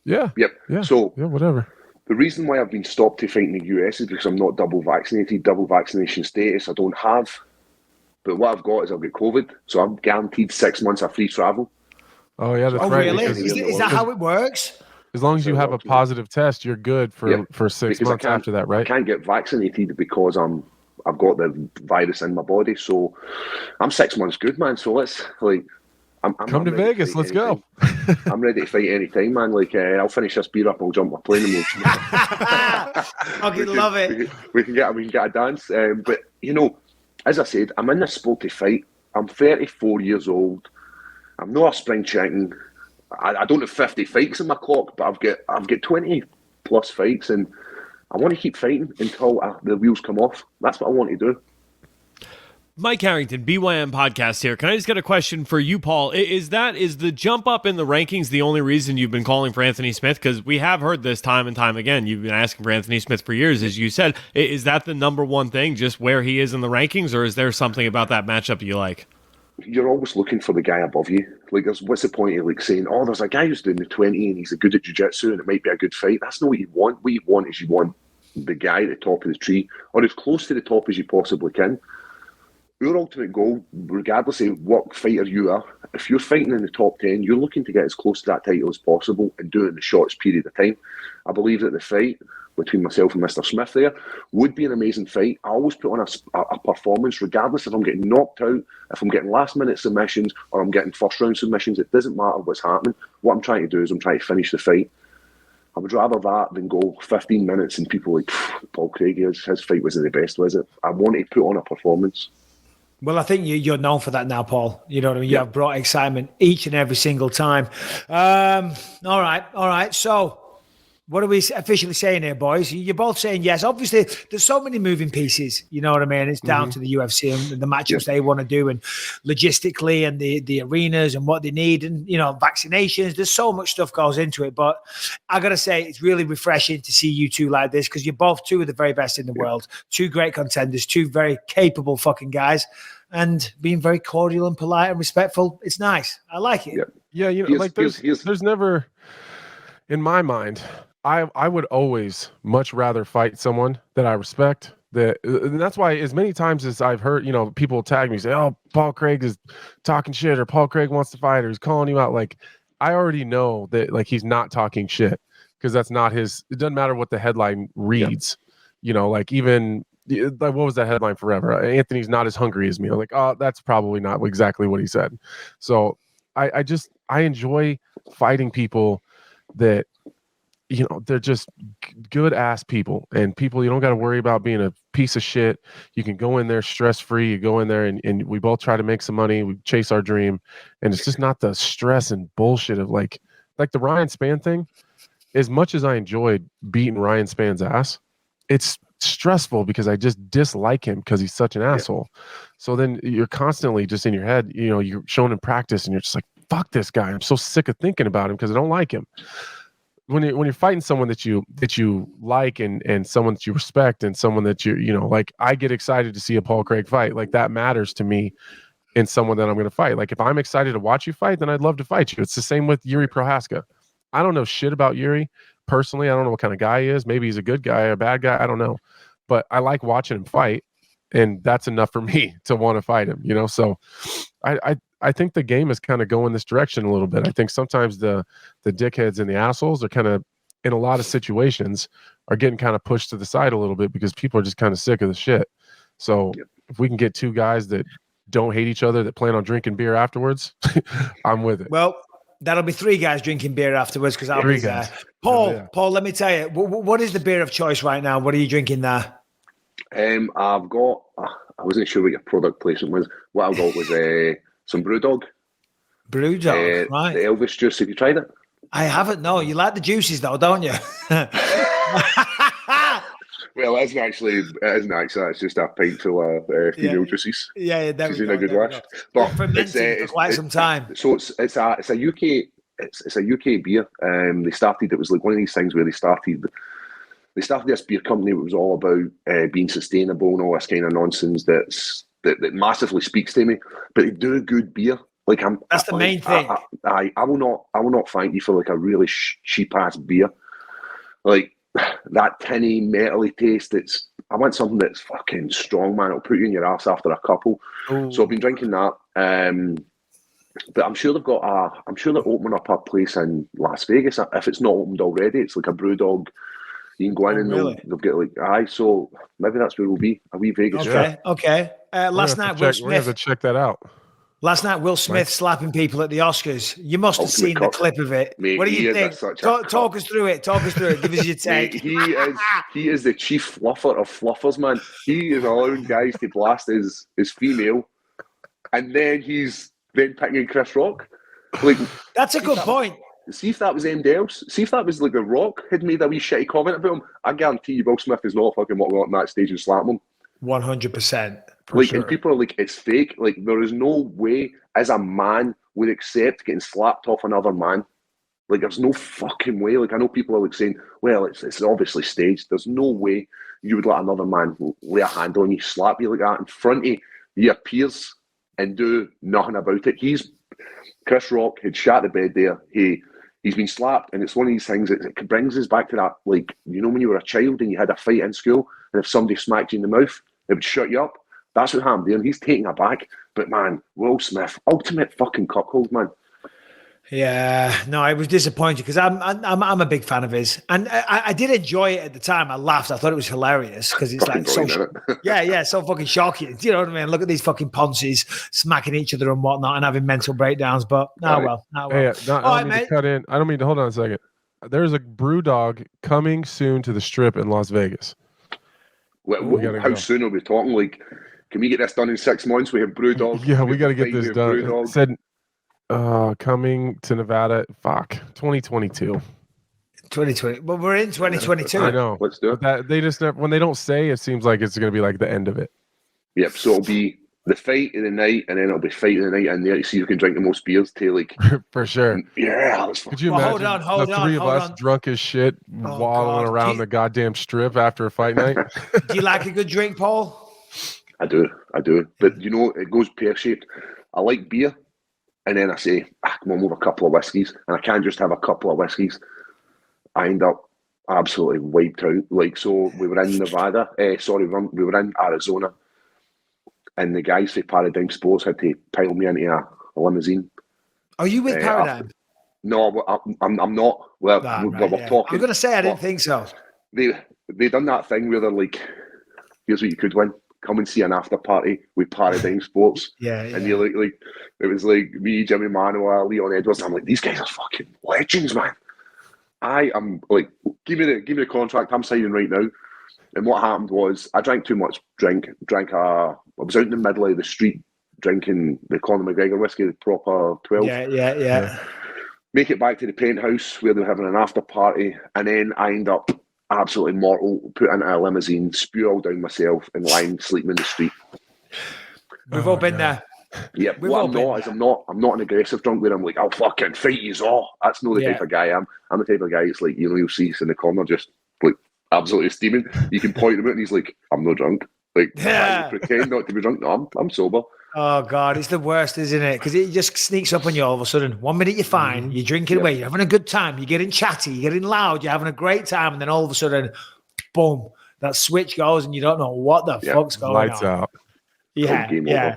Yeah. Yep. Yeah. So, whatever. The reason why I've been stopped to fight in the US is because I'm not double vaccinated. Double vaccination status I don't have. But what I've got is I've got COVID, so I'm guaranteed 6 months of free travel. Oh yeah, that's right. Really? Is that how it works? As long as you have a positive test, you're good for 6 months after that, right? I can't get vaccinated because I've got the virus in my body. So I'm 6 months good, man. So let's I'm come to Vegas. Let's go. I'm ready to fight anytime, man. I'll finish this beer up. I'll jump my plane and love it. We can get a dance. But you know, as I said, I'm in this sport to fight. I'm 34 years old. I'm not a spring chicken. I don't have 50 fights in my clock, but I've got 20 plus fights, and I want to keep fighting until the wheels come off. That's what I want to do. Mike Harrington, BYM Podcast here. Can I just get a question for you, Paul? Is the jump up in the rankings the only reason you've been calling for Anthony Smith? Because we have heard this time and time again. You've been asking for Anthony Smith for years, as you said. Is that the number one thing, just where he is in the rankings, or is there something about that matchup you like? You're always looking for the guy above you. What's the point of saying, oh, there's a guy who's doing the 20 and he's good at jiu-jitsu and it might be a good fight? That's not what you want. What you want is the guy at the top of the tree, or as close to the top as you possibly can. Your ultimate goal, regardless of what fighter you are, if you're fighting in the top 10, you're looking to get as close to that title as possible and do it in the shortest period of time. I believe that the fight between myself and Mr. Smith there would be an amazing fight. I always put on a performance, regardless if I'm getting knocked out, if I'm getting last-minute submissions, or I'm getting first-round submissions. It doesn't matter what's happening. What I'm trying to do is I'm trying to finish the fight. I would rather that than go 15 minutes and people Paul Craig, his fight wasn't the best, was it? I want to put on a performance. Well, I think you're known for that now, Paul. You know what I mean? You have brought excitement each and every single time. All right. So what are we officially saying here, boys? You're both saying yes. Obviously, there's so many moving pieces. You know what I mean? It's down to the UFC and the matchups they want to do, and logistically, and the arenas and what they need, and vaccinations. There's so much stuff goes into it. But I gotta say, it's really refreshing to see you two like this, because you're both two of the very best in the world, two great contenders, two very capable fucking guys, and being very cordial and polite and respectful. It's nice. I like it. Yeah, there's never, in my mind, I would always much rather fight someone that I respect And that's why as many times as I've heard, people tag me, say, oh, Paul Craig is talking shit, or Paul Craig wants to fight, or he's calling you out. Like, I already know that, like, he's not talking shit, because that's not his. It doesn't matter what the headline reads. Like, even like, what was that headline forever? Anthony's not as hungry as me. I'm like, oh, that's probably not exactly what he said. So I enjoy fighting people that, they're just good ass people, and people you don't got to worry about being a piece of shit. You can go in there stress free. You go in there and we both try to make some money. We chase our dream, and it's just not the stress and bullshit of like the Ryan Spann thing. As much as I enjoyed beating Ryan Spann's ass, it's stressful because I just dislike him because he's such an asshole. So then you're constantly just in your head, you're shown in practice, and you're just like, fuck this guy. I'm so sick of thinking about him because I don't like him. When you're fighting someone that you like and someone that you respect and someone that like, I get excited to see a Paul Craig fight. Like, that matters to me in someone that I'm going to fight. Like, if I'm excited to watch you fight, then I'd love to fight you. It's the same with Yuri Prohaska. I don't know shit about Yuri personally. I don't know what kind of guy he is. Maybe he's a good guy or a bad guy. I don't know, but I like watching him fight, and that's enough for me to want to fight him. So I think the game is kind of going this direction a little bit. I think sometimes the dickheads and the assholes are kind of, in a lot of situations, are getting kind of pushed to the side a little bit because people are just kind of sick of the shit. So if we can get two guys that don't hate each other, that plan on drinking beer afterwards, I'm with it. Well, that'll be three guys drinking beer afterwards, because I'll be there. Paul, let me tell you, what is the beer of choice right now? What are you drinking there? I've got, I wasn't sure what your product placement was. What I got was some Brewdog. Brewdog, right. The Elvis juice. Have you tried it? I haven't, no. You like the juices though, don't you? Well, it isn't actually. It's just a pint full of female juices. Yeah, she's in a good wash. But for quite some time. So it's a UK beer. They started. It was like one of these things where they started this beer company. It was all about being sustainable and all this kind of nonsense. That massively speaks to me. But they do good beer. Like, that's the main thing. I will not thank you for like a really cheap ass beer. Like, that tinny, metally taste. I want something that's fucking strong, man. It'll put you in your ass after a couple. Ooh. So I've been drinking that. But I'm sure they're opening up a place in Las Vegas. If it's not opened already, it's like a Brewdog. You can go in and they'll get like, so maybe that's where we'll be. A wee Vegas. Okay. Last night, Will Smith. We're going to check that out. Last night, Will Smith slapping people at the Oscars. You must have seen the clip of it. Mate, what do you think? Talk us through it. Give us your take. Mate, he is the chief fluffer of fluffers, man. He is allowing guys to blast his female, and then he's picking Chris Rock. Like, that's a good point. See if that was anybody else. See if that was like The Rock had made a wee shitty comment about him. I guarantee you, Will Smith is not fucking walking on that stage and slapping him. 100%. Like, sure. And people are like, it's fake. Like, there is no way as a man would accept getting slapped off another man. Like, there's no fucking way. Like, I know people are like saying, well, it's obviously staged. There's no way you would let another man lay a hand on you, slap you like that in front of your peers and do nothing about it. Chris Rock had shat the bed there. He's been slapped, and it's one of these things that it brings us back to that, like, when you were a child and you had a fight in school, and if somebody smacked you in the mouth, it would shut you up. That's what happened there, and he's taking it back. But man, Will Smith, ultimate fucking cuckold, man. Yeah, no, I was disappointed because I'm a big fan of his, and I did enjoy it at the time. I laughed. I thought it was hilarious because it's like so so fucking shocking. You know what I mean? Look at these fucking ponces smacking each other and whatnot and having mental breakdowns. But well. Hey, I don't mean to cut in. I don't mean to hold on a second. There's a Brewdog coming soon to the Strip in Las Vegas. How soon are we talking? Like, can we get this done in 6 months? We have Brewdog. Yeah, we got to get this done. Said coming to Nevada. 2022. 2020. Well, we're in 2022. I know. Let's do it. That they just never, when they don't say, it seems like it's going to be like the end of it. Yep. So it'll be the fight of the night, and then it'll be fight of the night in there to see who can drink the most beers. To like, for sure. Yeah. Could you imagine the three of us drunk as shit, waddling around the goddamn Strip after a fight night? Do you like a good drink, Paul? I do. But it goes pear-shaped. I like beer, and then I say, come on, we'll have a couple of whiskies, and I can't just have a couple of whiskies. I end up absolutely wiped out. Like, so we were in Nevada. We were in Arizona, and the guys from Paradigm Sports had to pile me into a limousine. Are you with Paradigm? No, I'm not. Well, we're talking. I'm going to say I didn't think so. They done that thing where they're like, here's what you could win. Come and see an after party with Paradigm Sports. And you're like, it was like me, Jimmy Manuel, Leon Edwards. And I'm like, these guys are fucking legends, man. I am like, give me the contract. I'm signing right now. And what happened was, I drank too much drink. I was out in the middle of the street drinking the Conor McGregor whiskey, the proper 12. Yeah. Make it back to the penthouse where they were having an after party, and then I end up absolutely mortal, put into a limousine, spew all down myself, and lying sleeping in the street. We've all been there. Yeah, what I'm not is I'm not an aggressive drunk where I'm like, I'll fucking fight you all. That's not the type of guy I am. I'm the type of guy that's like, you'll see us in the corner just like absolutely steaming. You can point him out and he's like, I'm not drunk. Like, I pretend not to be drunk. No, I'm sober. Oh, God, it's the worst, isn't it? Because it just sneaks up on you all of a sudden. 1 minute you're fine, you're drinking away, you're having a good time, you're getting chatty, you're getting loud, you're having a great time, and then all of a sudden, boom, that switch goes and you don't know what the fuck's going Lights on. out. Yeah.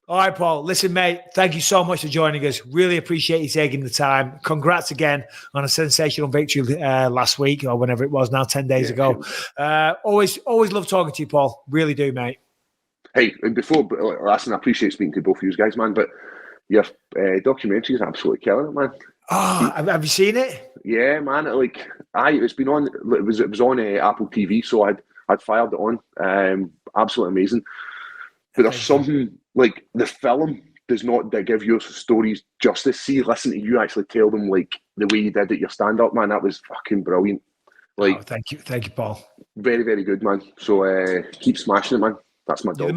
All right, Paul. Listen, mate, thank you so much for joining us. Really appreciate you taking the time. Congrats again on a sensational victory last week or whenever it was now, 10 days ago. Always love talking to you, Paul. Really do, mate. Hey, and before, listen, I appreciate speaking to both of you guys, man, but your documentary is absolutely killing it, man. Oh, have you seen it? Yeah, man. It's been on. It was on Apple TV, so I'd fired it on. Absolutely amazing. But there's something like the film does not give your stories justice. See, listen to you actually tell them like the way you did at your stand up, man. That was fucking brilliant. Like, thank you, Paul. Very, very good, man. So keep smashing it, man. That's my dog.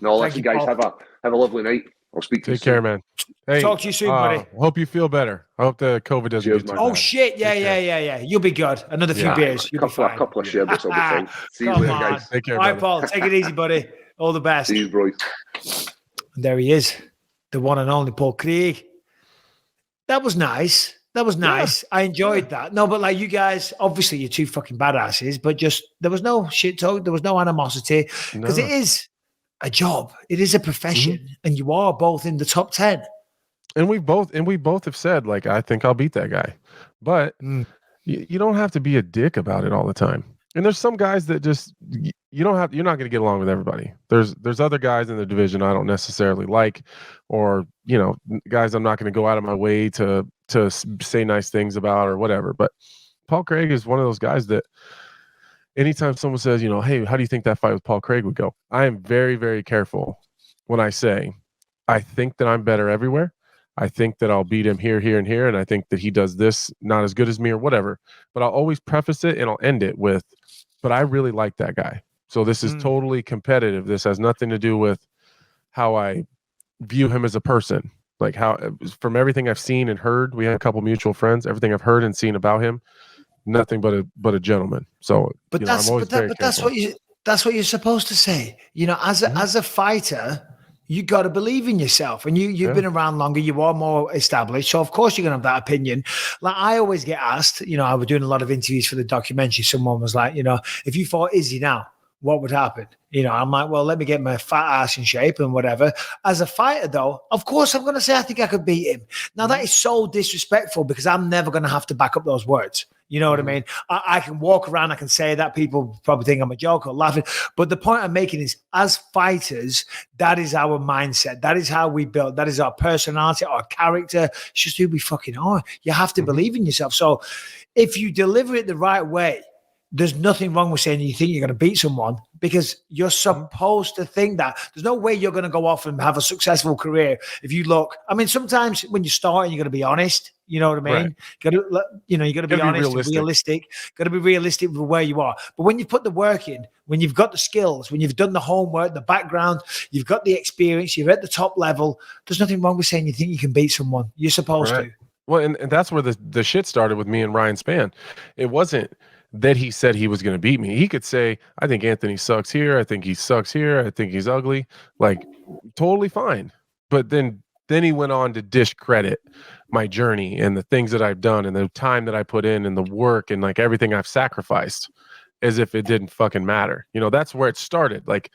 No, listen, guys, have a lovely night. I'll speak to you soon. Take care, man. Hey, talk to you soon, buddy. Hope you feel better. I hope the COVID doesn't get too bad. Shit. Yeah. You'll be good. Another few beers. You'll be fine. A couple of sherbets will be fine. See you later, guys. Take care, all right, Paul. Take it easy, buddy. All the best. See you, boys. And there he is. The one and only Paul Craig. That was nice. Yeah. I enjoyed that. No, but like you guys, obviously you're two fucking badasses, but just there was no shit talk. There was no animosity because it is a job. It is a profession, and you are both in the top 10. And we both have said like, I think I'll beat that guy, but you don't have to be a dick about it all the time. And there's some guys that just you're not going to get along with everybody. There's other guys in the division I don't necessarily like, or guys I'm not going to go out of my way to say nice things about or whatever. But Paul Craig is one of those guys that anytime someone says, hey, how do you think that fight with Paul Craig would go? I am very, very careful when I say I think that I'm better everywhere. I think that I'll beat him here, and here, and I think that he does this not as good as me or whatever. But I'll always preface it and I'll end it with, but I really like that guy. So this is totally competitive. This has nothing to do with how I view him as a person. Like how, from everything I've seen and heard, we have a couple mutual friends. Everything I've heard and seen about him, nothing but a gentleman. So, that's what you're supposed to say. As a fighter, you got to believe in yourself, and you've been around longer. You are more established, so of course you're gonna have that opinion. Like I always get asked. I was doing a lot of interviews for the documentary. Someone was like, if you fought Izzy now, what would happen? I'm like, well, let me get my fat ass in shape and whatever. As a fighter, though, of course, I'm going to say I think I could beat him. Now, that is so disrespectful because I'm never going to have to back up those words. You know what I mean? I can walk around, I can say that. People probably think I'm a joke or laughing. But the point I'm making is, as fighters, that is our mindset. That is how we build. That is our personality, our character. It's just who we fucking are. You have to believe in yourself. So if you deliver it the right way, there's nothing wrong with saying you think you're going to beat someone because you're supposed to think that. There's no way you're going to go off and have a successful career if you look. I mean, sometimes when you're starting, you're going to be honest. You know what I mean? Right. You got to be honest, realistic. Got to be realistic with where you are. But when you put the work in, when you've got the skills, when you've done the homework, the background, you've got the experience, you're at the top level, there's nothing wrong with saying you think you can beat someone. You're supposed to. Well, and that's where the shit started with me and Ryan Spann. It wasn't that he said he was going to beat me. He could say, I think Anthony sucks here. I think he sucks here. I think he's ugly. Like, totally fine. But then he went on to discredit my journey and the things that I've done and the time that I put in and the work and like everything I've sacrificed, as if it didn't fucking matter. You know, that's where it started. Like,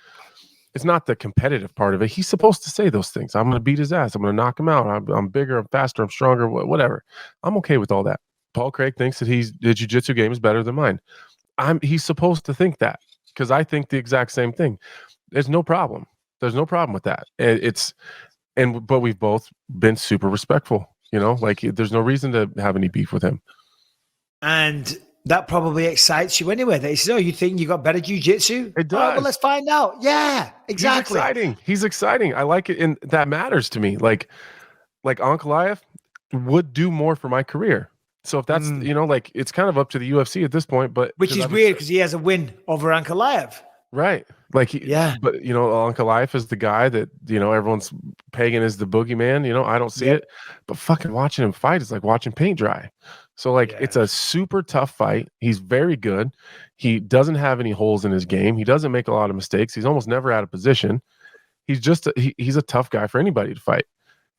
it's not the competitive part of it. He's supposed to say those things. I'm going to beat his ass. I'm going to knock him out. I'm bigger, I'm faster, I'm stronger, whatever. I'm okay with all that. Paul Craig thinks that the jiu-jitsu game is better than mine. He's supposed to think that, because I think the exact same thing. There's no problem. There's no problem with that. But we've both been super respectful, you know, like there's no reason to have any beef with him. And that probably excites you anyway. That he says, "Oh, you think you got better jiu-jitsu?" It does. All right, well, let's find out. Yeah, exactly. He's exciting. I like it, and that matters to me. Like Ankalaev would do more for my career. So if that's you know, like, it's kind of up to the UFC at this point. But which is weird because he has a win over Ankalaev. Right. Like, but you know, Ankalaev is the guy that, you know, everyone's pegging as the boogeyman. You know, I don't see it, but fucking watching him fight is like watching paint dry. So like, it's a super tough fight. He's very good. He doesn't have any holes in his game. He doesn't make a lot of mistakes. He's almost never out of position. He's just he's a tough guy for anybody to fight.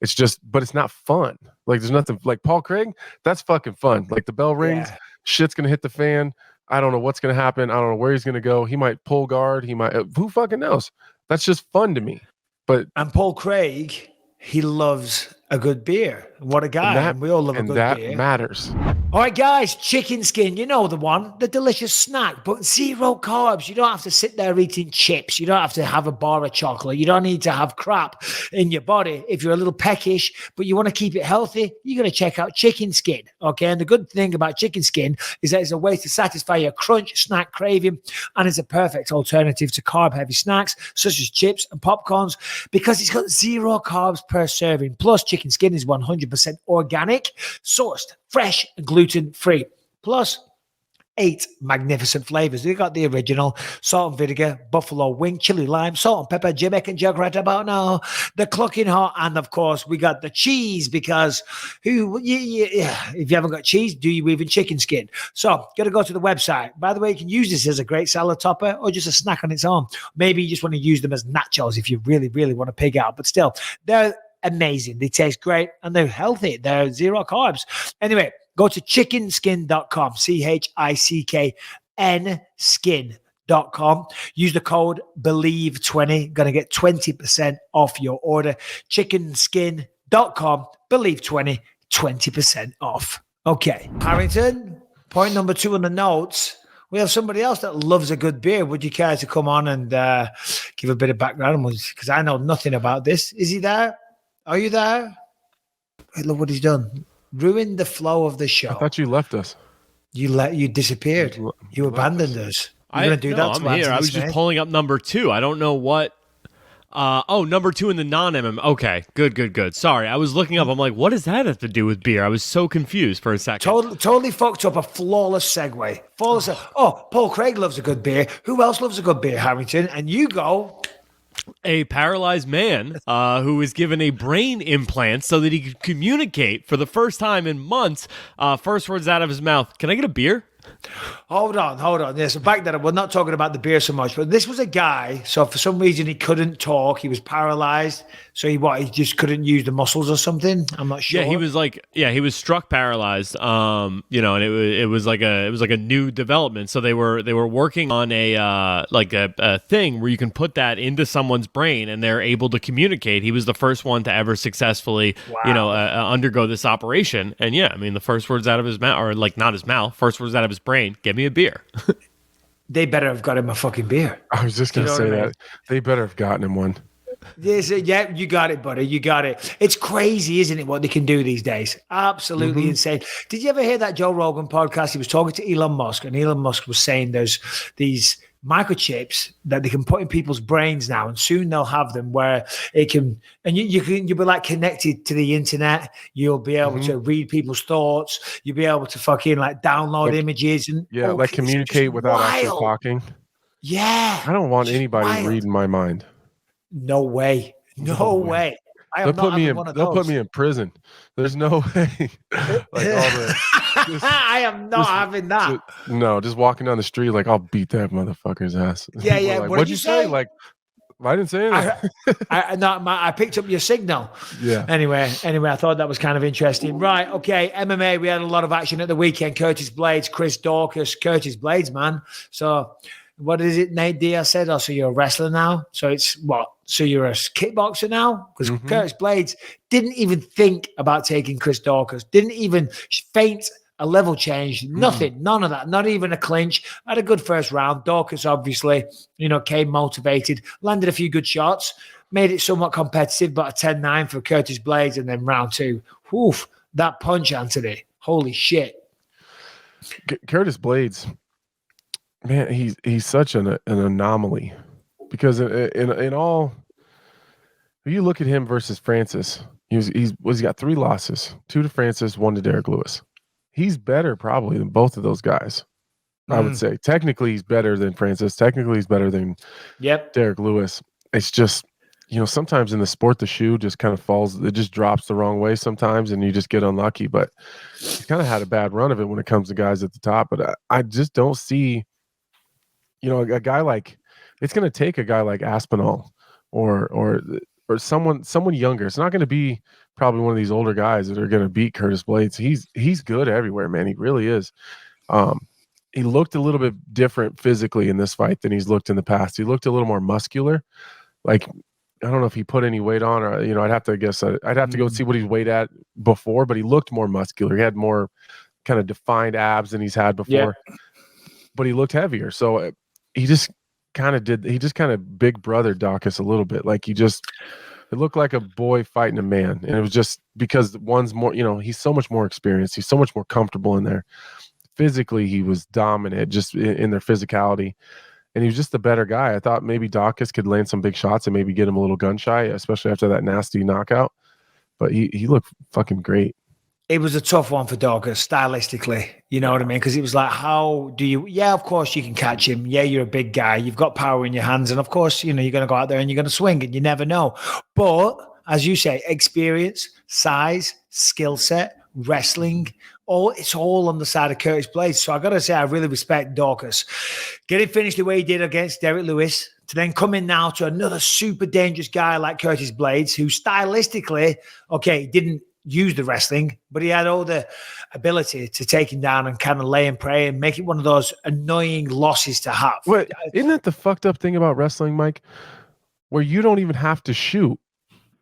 It's just, but it's not fun. Like, there's nothing like Paul Craig. That's fucking fun. Like, the bell rings, shit's gonna hit the fan. I don't know what's going to happen. I don't know where he's going to go. He might pull guard. He might, who fucking knows? That's just fun to me. And Paul Craig, he loves a good beer. What a guy. And we all love a good beer. And that matters. All right, guys, chicken skin, you know the one, the delicious snack, but 0 carbs. You don't have to sit there eating chips. You don't have to have a bar of chocolate. You don't need to have crap in your body. If you're a little peckish, but you want to keep it healthy, you're going to check out chicken skin, okay? And the good thing about chicken skin is that it's a way to satisfy your crunch snack craving, and it's a perfect alternative to carb-heavy snacks such as chips and popcorns because it's got 0 carbs per serving. Plus, chicken skin is 100% organic, sourced, fresh, and gluten-free. Plus, 8 magnificent flavors. We got the original salt and vinegar, buffalo wing, chili lime, salt and pepper, Jamaican jug right about now, the clucking hot, and of course, we got the cheese because if you haven't got cheese, do you even chicken skin? So, got to go to the website. By the way, you can use this as a great salad topper or just a snack on its own. Maybe you just want to use them as nachos if you really, really want to pig out. But still, they're amazing. They taste great and they're healthy. They're 0 carbs. Anyway, go to chickenskin.com, CHICKN skin.com. Use the code BELIEVE20. Going to get 20% off your order. Chickenskin.com, BELIEVE20, 20% off. Okay, Harrington, point number 2 on the notes. We have somebody else that loves a good beer. Would you care to come on and give a bit of background? Because I know nothing about this. Is he there? Are you there? Hey, look what he's done. Ruined the flow of the show. I thought you left us. You disappeared. You abandoned us. You're going to do that to I'm here. I was just pulling up number 2. I don't know what. Number 2 in the non-MM. Okay, good. Sorry, I was looking up. I'm like, what does that have to do with beer? I was so confused for a second. Totally fucked up a flawless segue. Oh, Paul Craig loves a good beer. Who else loves a good beer, Harrington? And you go. A paralyzed man who was given a brain implant so that he could communicate for the first time in months. First words out of his mouth, "Can I get a beer?" Hold on. Yeah, so back then, we're not talking about the beer so much, but this was a guy, so for some reason he couldn't talk, he was paralyzed, so he just couldn't use the muscles or something? I'm not sure. Yeah, he was struck paralyzed, and it was like a new development, so they were working on a thing where you can put that into someone's brain and they're able to communicate. He was the first one to ever successfully, undergo this operation, and the first words out of his mouth, or like not his mouth, first words out of his brain, "Give me a beer." They better have got him a fucking beer. I was just going to say that. They better have gotten him one. Yeah, you got it, buddy. You got it. It's crazy, isn't it, what they can do these days? Absolutely insane. Did you ever hear that Joe Rogan podcast? He was talking to Elon Musk, and Elon Musk was saying there's these microchips that they can put in people's brains now, and soon they'll have them where it can, and you'll be like connected to the internet. You'll be able to read people's thoughts. You'll be able to fucking like download images and communicate without actually talking. Yeah, I don't want anybody reading my mind. No way. No way. They'll put me in prison. There's no way. I am not having that. Just walking down the street, like, I'll beat that motherfucker's ass. Yeah. Like, what'd you say? Like, I didn't say anything. I picked up your signal. Yeah. Anyway, I thought that was kind of interesting. Right. Okay. MMA, we had a lot of action at the weekend. Curtis Blades, Chris Dawkins, Curtis Blades, man. So what is it Nate Diaz said? Oh, so you're a wrestler now? So it's what? So you're a kickboxer now? Because Curtis Blades didn't even think about taking Chris Dawkins, didn't even feint a level change, nothing, none of that, not even a clinch. Had a good first round. Dawkins, obviously, came motivated, landed a few good shots, made it somewhat competitive, but a 10-9 for Curtis Blades. And then round 2, woof, that punch, Anthony. Holy shit. Curtis Blades, man, he's such an anomaly because in all, if you look at him versus Francis, he's got 3 losses, 2 to Francis, 1 to Derek Lewis. He's better probably than both of those guys. I would say technically he's better than Francis. Technically he's better than Derek Lewis. It's just, sometimes in the sport, the shoe just kind of falls. It just drops the wrong way sometimes and you just get unlucky, but he's kind of had a bad run of it when it comes to guys at the top. But I just don't see, a guy like, it's going to take a guy like Aspinall or someone younger. It's not going to be probably one of these older guys that are going to beat Curtis Blades. He's good everywhere, man. He really is. He looked a little bit different physically in this fight than he's looked in the past. He looked a little more muscular. Like, I don't know if he put any weight on or, I'd have to go see what he's weighed at before, but he looked more muscular. He had more kind of defined abs than he's had before, but he looked heavier. So he just kind of big brother Dawkins a little bit. Like it looked like a boy fighting a man. And it was just because one's more, he's so much more experienced. He's so much more comfortable in there. Physically, he was dominant just in their physicality. And he was just the better guy. I thought maybe Dawkins could land some big shots and maybe get him a little gun shy, especially after that nasty knockout. But he looked fucking great. It was a tough one for Dawkins stylistically. You know what I mean? Because it was like, how do you? Yeah, of course you can catch him. Yeah, you're a big guy. You've got power in your hands, and of course, you're going to go out there and you're going to swing, and you never know. But as you say, experience, size, skill set, wrestling, it's all on the side of Curtis Blades. So I got to say, I really respect Dawkins. Getting finished the way he did against Derek Lewis, to then come in now to another super dangerous guy like Curtis Blades, who stylistically, didn't use the wrestling, but he had all the ability to take him down and kind of lay and pray and make it one of those annoying losses to have. Well, isn't that the fucked up thing about wrestling, Mike? Where you don't even have to shoot.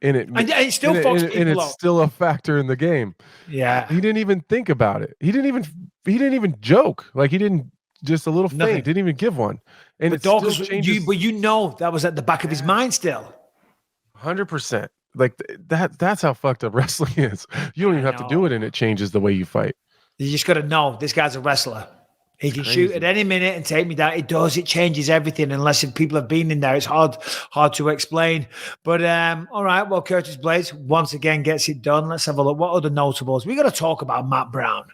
And it still fucks people up. Still a factor in the game. Yeah. He didn't even think about it. He didn't even joke. Like he didn't just a little feint, didn't even give one. And but Dawkins, changes. But that was at the back of his mind still. 100%. Like that's how fucked up wrestling is. You don't even have to do it and it changes the way you fight. You just got to know this guy's a wrestler. He can shoot at any minute and take me down. It does. It changes everything. Unless if people have been in there, it's hard to explain. But all right. Well, Curtis Blades once again gets it done. Let's have a look. What other notables? We got to talk about Matt Brown.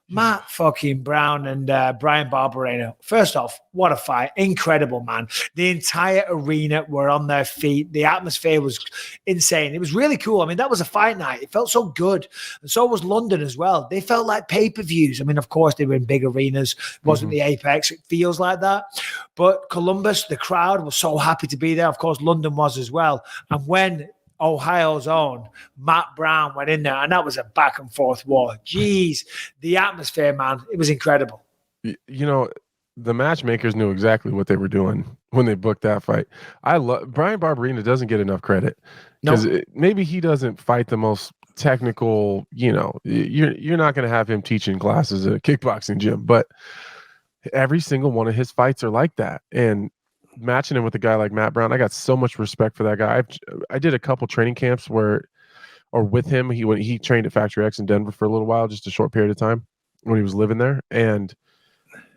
Matt fucking Brown and Brian Barberena. First off, what a fight. Incredible, man. The entire arena were on their feet. The atmosphere was insane. It was really cool. I mean, that was a fight night. It felt so good. And so was London as well. They felt like pay-per-views. I mean, of course, they were in big arenas. It wasn't the Apex. It feels like that. But Columbus, the crowd was so happy to be there. Of course, London was as well. And when Ohio's own Matt Brown went in there, and that was a back and forth war. Jeez, the atmosphere, man, it was incredible. The matchmakers knew exactly what they were doing when they booked that fight. I love Brian Barberena doesn't get enough credit because maybe he doesn't fight the most technical. You're not going to have him teaching classes at a kickboxing gym, but every single one of his fights are like that. And matching him with a guy like Matt Brown, I got so much respect for that guy. I did a couple training camps with him. He trained at Factory X in Denver for a little while, just a short period of time when he was living there. And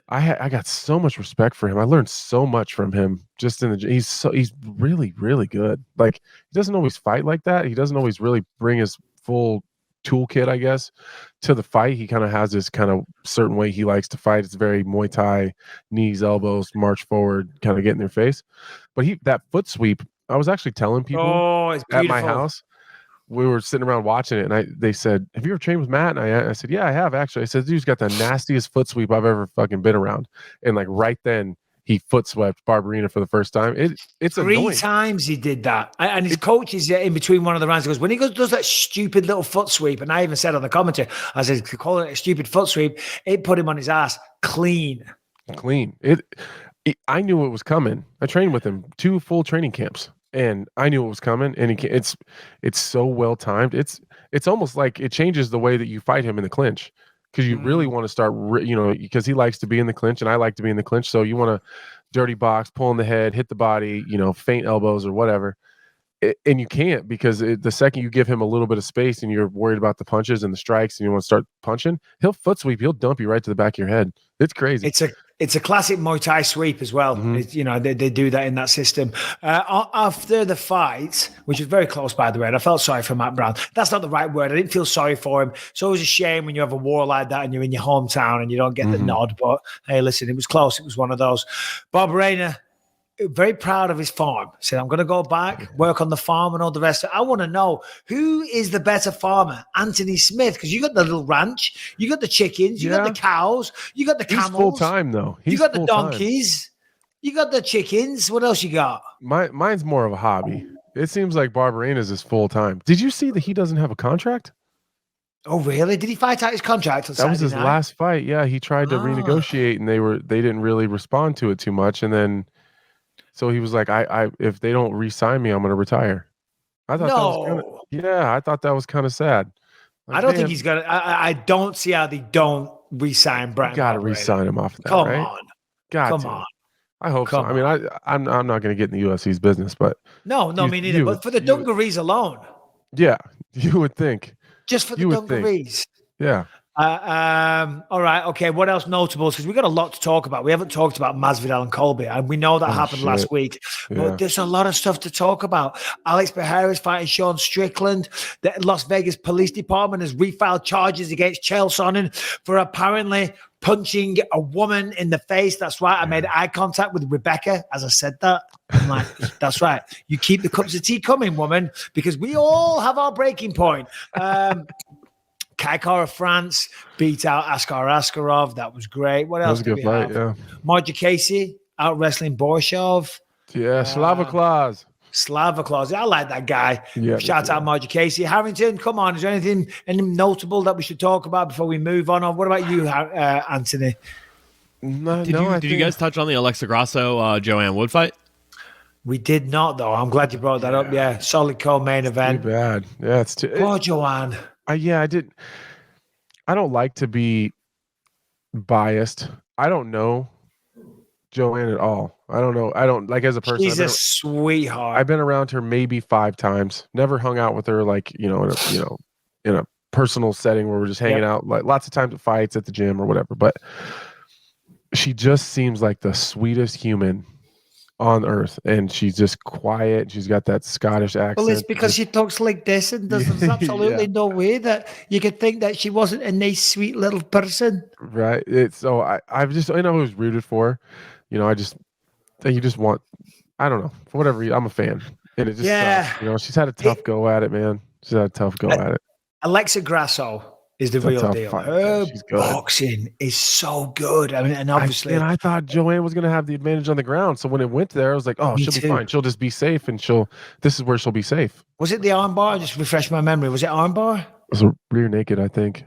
I got so much respect for him. I learned so much from him just he's really, really good. Like he doesn't always fight like that. He doesn't always really bring his full toolkit, I guess, to the fight. He kind of has this kind of certain way he likes to fight. It's very Muay Thai, knees, elbows, march forward, kind of get in their face. But that foot sweep, I was actually telling people at my house, we were sitting around watching it, and they said, "Have you ever trained with Matt?" And I said, "Yeah, I have actually." I said, "Dude's got the nastiest foot sweep I've ever fucking been around." And like right then, he foot swept Barberina for the first time. It's 3 annoying. times he did that. And his coach is in between one of the rounds. He goes, when he does that stupid little foot sweep, and I even said on the commentary, I said, calling it a stupid foot sweep, it put him on his ass clean. I knew it was coming. I trained with him 2 full training camps, and I knew it was coming. And it's so well timed. It's almost like it changes the way that you fight him in the clinch, because you really want to start, because he likes to be in the clinch, and I like to be in the clinch. So you want to dirty box, pull in the head, hit the body, feint elbows or whatever. And you can't, because the second you give him a little bit of space and you're worried about the punches and the strikes and you want to start punching, he'll foot sweep. He'll dump you right to the back of your head. It's crazy. It's a classic Muay Thai sweep as well. They do that in that system. After the fight, which was very close, by the way, and I felt sorry for Matt Brown. That's not the right word. I didn't feel sorry for him. It's always a shame when you have a war like that and you're in your hometown and you don't get the nod. But hey, listen, it was close. It was one of those. Bob Rayner, very proud of his farm. Said, I'm going to go back, work on the farm and all the rest. I want to know, who is the better farmer? Anthony Smith, because you got the little ranch, you got the chickens, you got the cows, you got the camels. He's full time though. You got the donkeys, you got the chickens. What else you got? Mine's more of a hobby. It seems like Barberena's is full time. Did you see that he doesn't have a contract? Oh, really? Did he fight out his contract on Saturday That was his night? last fight. Yeah, he tried to renegotiate, and they didn't really respond to it too much, and then. So he was like, I if they don't re-sign me, I'm going to retire. I thought I thought that was kind of sad. Like, I don't think he's going to. I don't see how they don't re-sign Brian. Got to re-sign him off of that, Come right? on. Come on. I hope so. I mean, I'm not going to get in the UFC's business, but no, me neither. But for the dungarees alone, yeah, you would think. Just for the dungarees, yeah. All right. Okay. What else notable? Because we got a lot to talk about. We haven't talked about Masvidal and Colby, and we know that happened last week. But there's a lot of stuff to talk about. Alex Pereira is fighting Sean Strickland. The Las Vegas Police Department has refiled charges against Chael Sonnen for apparently punching a woman in the face. That's right. I made eye contact with Rebecca as I said that. I'm like, that's right. You keep the cups of tea coming, woman, because we all have our breaking point. Kaikar of France beat out Askar Askarov. That was great. What else did we have? Yeah. Margie Casey out wrestling Borshov. Yeah, Slava Claus. Slava Claus. I like that guy. Yeah, Shout out Margie Casey. Harrington, come on. Is there anything notable that we should talk about before we move on? Or what about you, Anthony? Did you guys touch on the Alexa Grasso Joanne Wood fight? We did not, though. I'm glad you brought that up. Yeah, solid co-main event. Too bad. Yeah, it's too. Poor Joanne. I did. I don't like to be biased. I don't know Joanne at all. I don't know. I don't like as a person. She's a sweetheart. I've been around her maybe 5 times. Never hung out with her like in a personal setting where we're just hanging out. Like lots of times at fights at the gym or whatever. But she just seems like the sweetest human on earth, and she's just quiet. She's got that Scottish accent. Well, it's because she talks like this, and there's absolutely no way that you could think that she wasn't a nice, sweet little person. Right. It's so I've just I know who's rooted for. I just think you just want. I don't know, for whatever reason, I'm a fan, and it just sucks. She's had a tough go at it, man. She's had a tough go at it. Alexa Grasso is the real deal. Her boxing is so good. I mean, and obviously, I thought Joanne was going to have the advantage on the ground. So when it went there, I was like, "Oh, she'll be fine. She'll just be safe, and this is where she'll be safe." Was it the armbar? Just refresh my memory. Was it armbar? It was a rear naked, I think.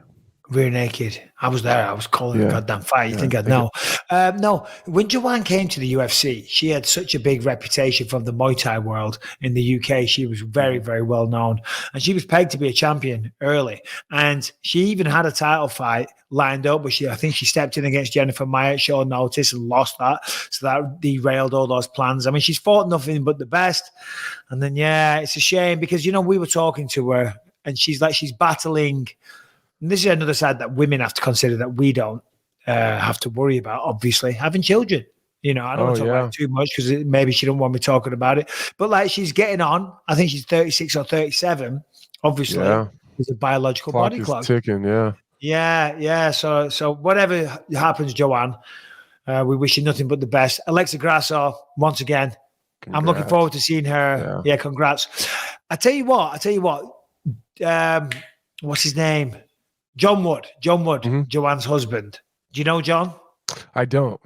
Rear naked. I was there. I was calling a goddamn fight. You think I'd know? No. When Joanne came to the UFC, she had such a big reputation from the Muay Thai world in the UK. She was very, very well known. And she was pegged to be a champion early. And she even had a title fight lined up, but I think she stepped in against Jennifer Maia at short notice and lost that. So that derailed all those plans. I mean, she's fought nothing but the best. And then, it's a shame because, we were talking to her and she's battling. And this is another side that women have to consider that we don't have to worry about, obviously, having children. I don't want to talk about it too much because maybe she don't want me talking about it. But she's getting on. I think she's 36 or 37. Obviously, it's a biological body clock. Ticking, Yeah. So whatever happens, Joanne, we wish you nothing but the best. Alexa Grasso, once again, congrats. I'm looking forward to seeing her. Yeah, congrats. I tell you what. What's his name? John Wood, Joanne's husband. Do you know John? I don't.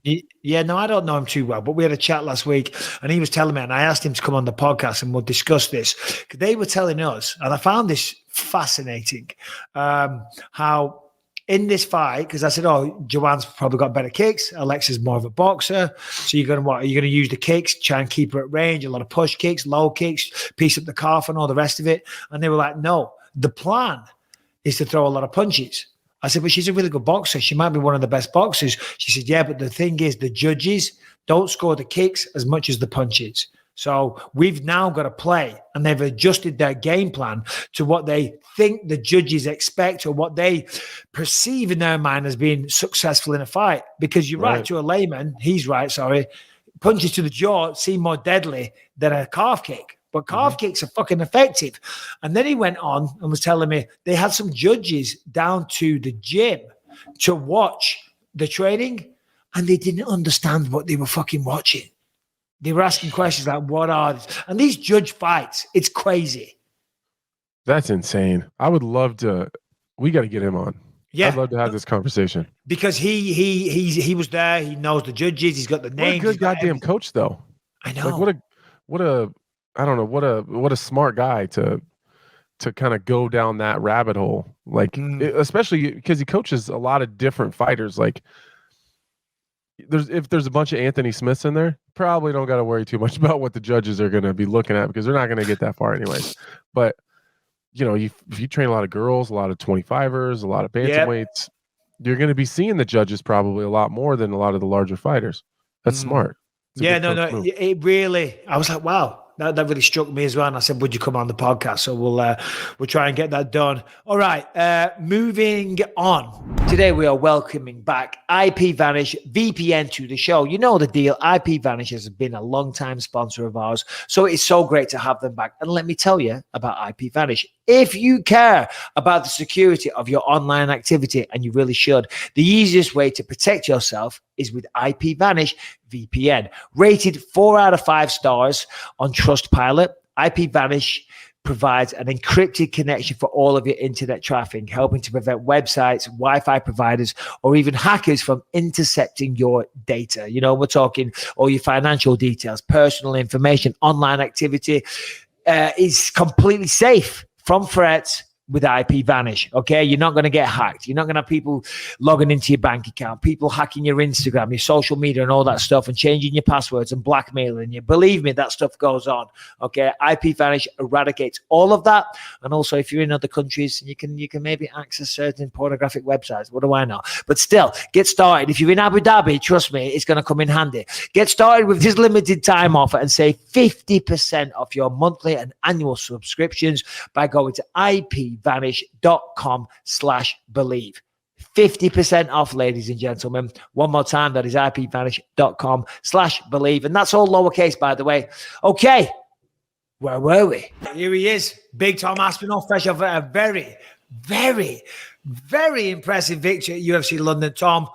Yeah, no, I don't know him too well, but we had a chat last week and he was telling me, and I asked him to come on the podcast and we'll discuss this. They were telling us, and I found this fascinating, how in this fight, because I said, Joanne's probably got better kicks. Alexa's more of a boxer. So you're going to what? Are you going to use the kicks, try and keep her at range, a lot of push kicks, low kicks, piece up the calf and all the rest of it? And they were like, no, the plan is to throw a lot of punches. I said, but she's a really good boxer. She might be one of the best boxers. She said, yeah, but the thing is the judges don't score the kicks as much as the punches. So we've now got to play, and they've adjusted their game plan to what they think the judges expect or what they perceive in their mind as being successful in a fight. Because you're right to a layman, he's right, sorry, punches to the jaw seem more deadly than a calf kick. But calf kicks are fucking effective. And then he went on and was telling me they had some judges down to the gym to watch the training, and they didn't understand what they were fucking watching. They were asking questions like, what are these? And these judge fights, it's crazy. That's insane. I would love to. We got to get him on. Yeah, I'd love to have this conversation because he was there. He knows the judges. He's got the names. What a good goddamn coach, though. I know. Like what a I don't know what a smart guy to kind of go down that rabbit hole. Like especially because he coaches a lot of different fighters. Like if there's a bunch of Anthony Smiths in there, probably don't got to worry too much about what the judges are going to be looking at because they're not going to get that far anyways. But if you train a lot of girls, a lot of 25ers, a lot of bantamweights, you're going to be seeing the judges probably a lot more than a lot of the larger fighters. That's smart. No, it really. I was like, wow. That really struck me as well. And I said, would you come on the podcast? So we'll try and get that done. All right. Moving on. Today we are welcoming back Ipvanish Vpn to the show. You know the deal. Ipvanish has been a long-time sponsor of ours. So it's so great to have them back. And let me tell you about Ipvanish. If you care about the security of your online activity, and you really should, the easiest way to protect yourself is with Ipvanish VPN. Rated 4 out of 5 stars on Trustpilot, Ipvanish provides an encrypted connection for all of your internet traffic, helping to prevent websites, Wi-Fi providers, or even hackers from intercepting your data. We're talking all your financial details, personal information, online activity is completely safe from threats with Ipvanish. Okay, you're not going to get hacked. You're not going to have people logging into your bank account, people hacking your Instagram, your social media, and all that stuff, and changing your passwords and blackmailing you. Believe me, that stuff goes on. Okay, Ipvanish eradicates all of that. And also, if you're in other countries, you can maybe access certain pornographic websites. What do I know? But still, get started. If you're in Abu Dhabi, trust me, it's going to come in handy. Get started with this limited time offer and save 50% off your monthly and annual subscriptions by going to ipvanish.com/believe. 50% off, ladies and gentlemen. One more time, that is ipvanish.com/believe. And that's all lowercase, by the way. Okay, where were we? Here he is, Big Tom Aspinall, fresh off a very, very, very impressive victory at UFC London. Tom,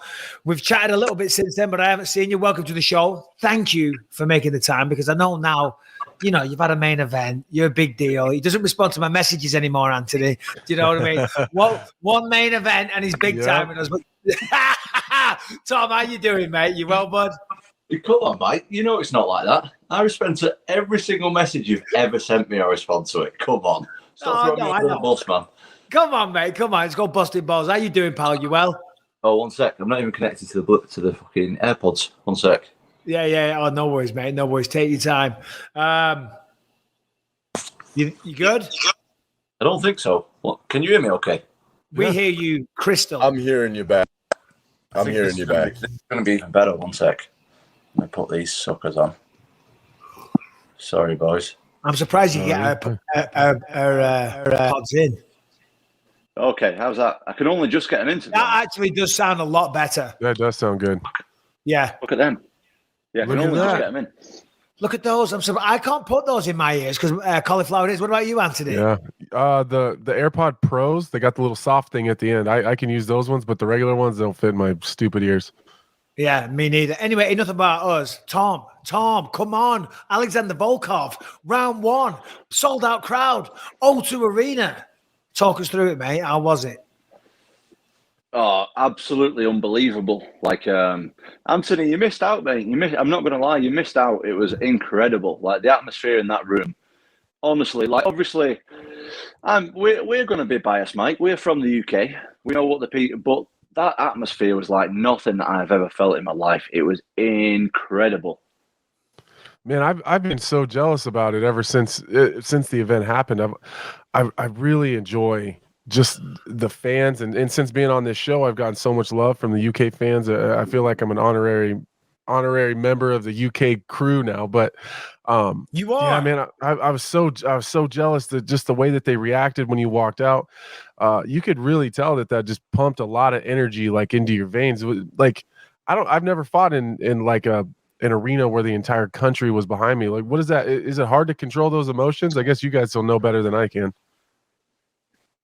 we've chatted a little bit since then, but I haven't seen you. Welcome to the show. Thank you for making the time, because I know now, you've had a main event. You're a big deal. He doesn't respond to my messages anymore, Anthony. Do you know what I mean? One main event and he's big time with us. Tom, how you doing, mate? You well, bud? Come on, mate. It's not like that. I respond to every single message you've ever sent me. I respond to it. Come on. Stop throwing me under the bus, man. Come on, mate. Come on. It's called busting balls. How you doing, pal? You well? Oh, one sec. I'm not even connected to the fucking AirPods. One sec. Yeah. Oh, no worries, mate. No worries. Take your time. You good? I don't think so. What? Can you hear me okay? We hear you, crystal. I'm hearing you back. I'm hearing you back. It's going to be even better. One sec. Let me put these suckers on. Sorry, boys. I'm surprised you get our pods in. Okay, how's that? I can only just get them into. That actually does sound a lot better. That does sound good. Yeah. Look at them. Yeah, I can only just get them in. Look at those. I can't put those in my ears because cauliflower is. What about you, Anthony? Yeah. The AirPod Pros, they got the little soft thing at the end. I can use those ones, but the regular ones don't fit my stupid ears. Yeah, me neither. Anyway, enough about us. Tom, come on. Alexander Volkov, round 1, sold out crowd, O2 Arena. Talk us through it, mate. How was it? Oh, absolutely unbelievable. Like, Anthony, you missed out, mate. I'm not going to lie, you missed out. It was incredible. Like, the atmosphere in that room. Honestly, like, obviously, we're going to be biased, Mike. We're from the UK. We know what the people, but that atmosphere was like nothing that I've ever felt in my life. It was incredible. Man, I've been so jealous about it ever since the event happened. I really enjoy just the fans, and since being on this show, I've gotten so much love from the UK fans. I feel like I'm an honorary member of the UK crew now. But you are, yeah, man. I was so jealous that just the way that they reacted when you walked out. You could really tell that just pumped a lot of energy like into your veins. It was, like I've never fought in like an arena where the entire country was behind me. Like, what is that? Is it hard to control those emotions? I guess you guys will know better than I can.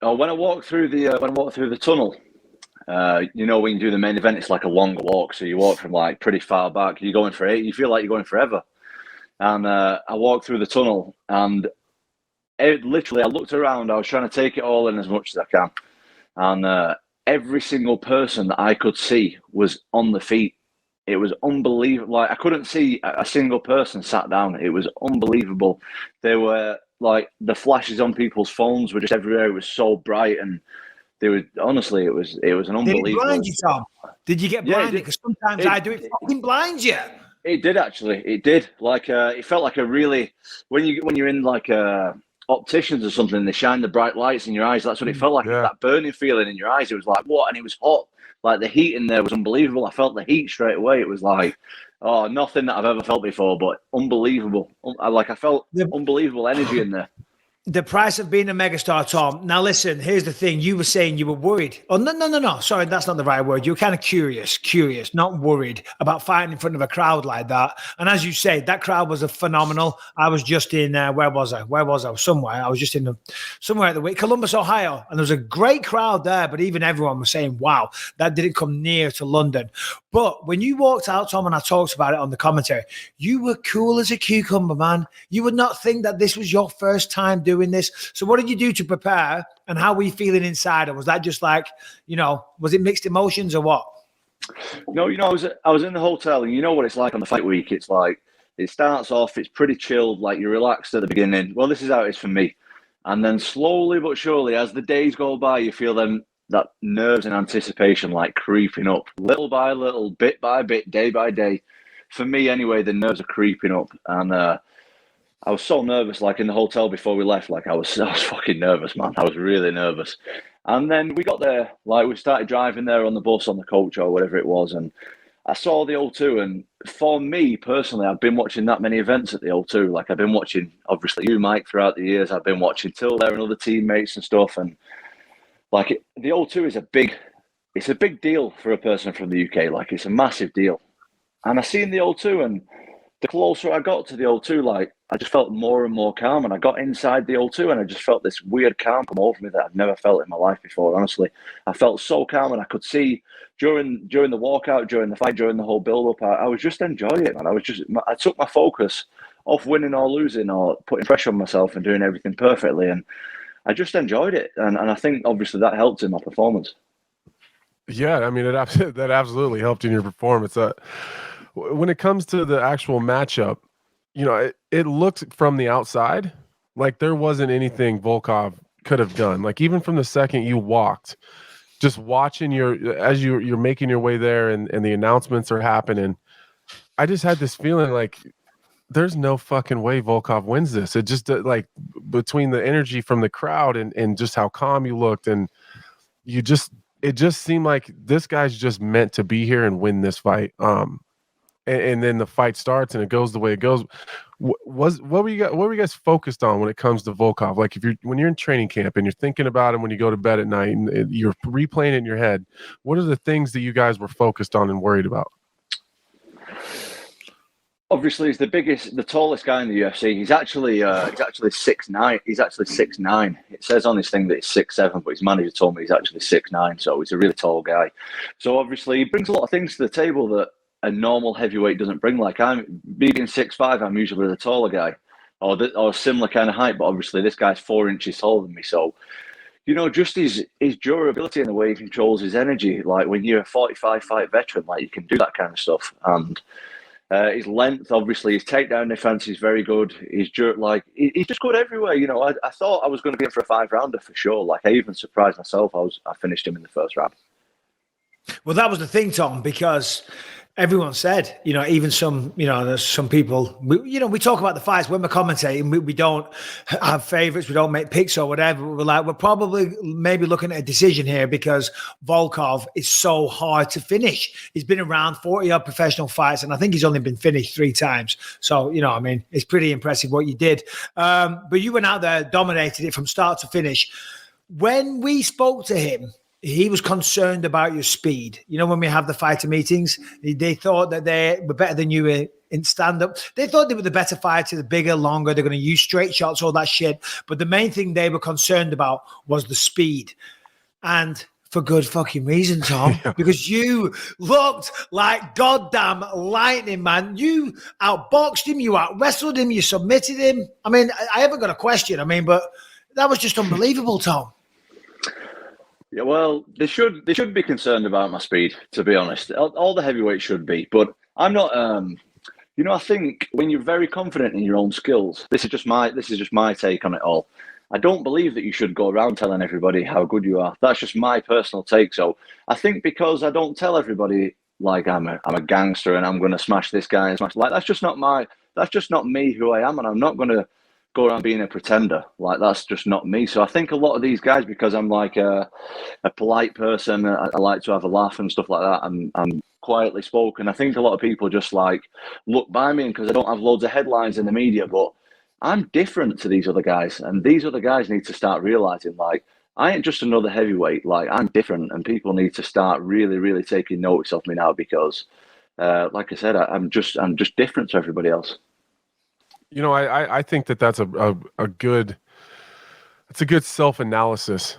Oh, when I walked through the tunnel, you know, when you do the main event, it's like a longer walk. So you walk from like pretty far back. You're going for it. You feel like you're going forever. And I walked through the tunnel, and literally, I looked around. I was trying to take it all in as much as I can, and every single person that I could see was on the feet. It was unbelievable. Like, I couldn't see a single person sat down. It was unbelievable. They were like, the flashes on people's phones were just everywhere. It was so bright, and they were, honestly, it was an unbelievable. Did it blind you, Tom? Did you get blinded? Because sometimes I do. It fucking blinds you. It did, actually. It did. Like, it felt like a really, when you're in like opticians or something, they shine the bright lights in your eyes. That's what it felt like. Yeah. That burning feeling in your eyes. It was like, what? And it was hot. Like, the heat in there was unbelievable. I felt the heat straight away. It was like, oh, nothing that I've ever felt before, but unbelievable. I felt unbelievable energy in there. The price of being a megastar, Tom. Now, listen, here's the thing. You were saying you were worried. Oh, no. Sorry, that's not the right word. You were kind of curious, not worried about fighting in front of a crowd like that. And as you say, that crowd was a phenomenal. I was just in, where was I? Somewhere. I was just in somewhere at the week, Columbus, Ohio. And there was a great crowd there, but even everyone was saying, wow, that didn't come near to London. But when you walked out, Tom, and I talked about it on the commentary, you were cool as a cucumber, man. You would not think that this was your first time doing this. So what did you do to prepare, and how were you feeling inside? Or was that just like, was it mixed emotions or what? No, I was in the hotel, and you know what it's like on the fight week. It's like, it starts off, it's pretty chilled, like you're relaxed at the beginning. Well, this is how it is for me. And then slowly but surely, as the days go by, you feel that nerves and anticipation like creeping up little by little, bit by bit, day by day. For me anyway, the nerves are creeping up, and I was so nervous, like in the hotel before we left, like I was fucking nervous, man. I was really nervous. And then we got there, like we started driving there on the bus, on the coach or whatever it was, and I saw the O2, and for me personally, I've been watching that many events at the O2. Like, I've been watching, obviously, you, Mike, throughout the years. I've been watching Till there and other teammates and stuff, and like, the O2 is a big deal for a person from the UK. Like, it's a massive deal. And I seen the O2, and the closer I got to the O2, like, I just felt more and more calm. And I got inside the O2, and I just felt this weird calm come over me that I've never felt in my life before, honestly. I felt so calm, and I could see during the walkout, during the fight, during the whole build-up, I was just enjoying it, man. I took my focus off winning or losing or putting pressure on myself and doing everything perfectly. And I just enjoyed it, and I think obviously that helped in my performance. Yeah, I mean, that absolutely helped in your performance. When it comes to the actual matchup, it looked from the outside like there wasn't anything Volkov could have done. Like, even from the second you walked, just watching as you're making your way there, and the announcements are happening, I just had this feeling like, there's no fucking way Volkov wins this. It just like, between the energy from the crowd and just how calm you looked, and it just seemed like this guy's just meant to be here and win this fight. And then the fight starts and it goes the way it goes. What were you guys focused on when it comes to Volkov? Like, when you're in training camp and you're thinking about him when you go to bed at night and you're replaying it in your head, what are the things that you guys were focused on and worried about? Obviously, he's the tallest guy in the UFC. He's actually 6'9". He's actually 6'9". It says on his thing that he's 6'7", but his manager told me he's actually 6'9", so he's a really tall guy. So obviously, he brings a lot of things to the table that a normal heavyweight doesn't bring. Like, being 6'5", I'm usually the taller guy, or similar kind of height, but obviously this guy's 4 inches taller than me. So just his durability and the way he controls his energy. Like when you're a 45-fight veteran, like you can do that kind of stuff. And his length, obviously, his takedown defense is very good. He's just good everywhere. I thought I was going to be in for a 5-rounder for sure. Like I even surprised myself. I finished him in the first round. Well, that was the thing, Tom, because everyone said, even some, there's some people, we talk about the fights when we're commentating, we don't have favorites, we don't make picks or whatever. We're probably maybe looking at a decision here because Volkov is so hard to finish. He's been around 40 odd professional fights, and I think he's only been finished 3 times. So, it's pretty impressive what you did. But you went out there, dominated it from start to finish. When we spoke to him, he was concerned about your speed. When we have the fighter meetings, they thought that they were better than you in stand-up. They thought they were the better fighter, the bigger, longer. They're going to use straight shots, all that shit. But the main thing they were concerned about was the speed. And for good fucking reason, Tom, because you looked like goddamn lightning, man. You outboxed him, you out-wrestled him, you submitted him. I haven't got a question, but that was just unbelievable, Tom. Yeah, well, they should be concerned about my speed, to be honest. All the heavyweights should be, but I'm not. I think when you're very confident in your own skills, this is just my take on it all. I don't believe that you should go around telling everybody how good you are. That's just my personal take. So I think because I don't tell everybody like I'm a gangster and I'm going to smash this guy and smash that's just not me who I am, and I'm not going to go around being a pretender. Like that's just not me. So I think a lot of these guys, because I'm like a polite person, I like to have a laugh and stuff like that. I'm quietly spoken. I think a lot of people just like look by me because I don't have loads of headlines in the media, but I'm different to these other guys, and these other guys need to start realizing like I ain't just another heavyweight. Like I'm different, and people need to start really, really taking notice of me now because, like I said, I'm just different to everybody else. I think that's a good self-analysis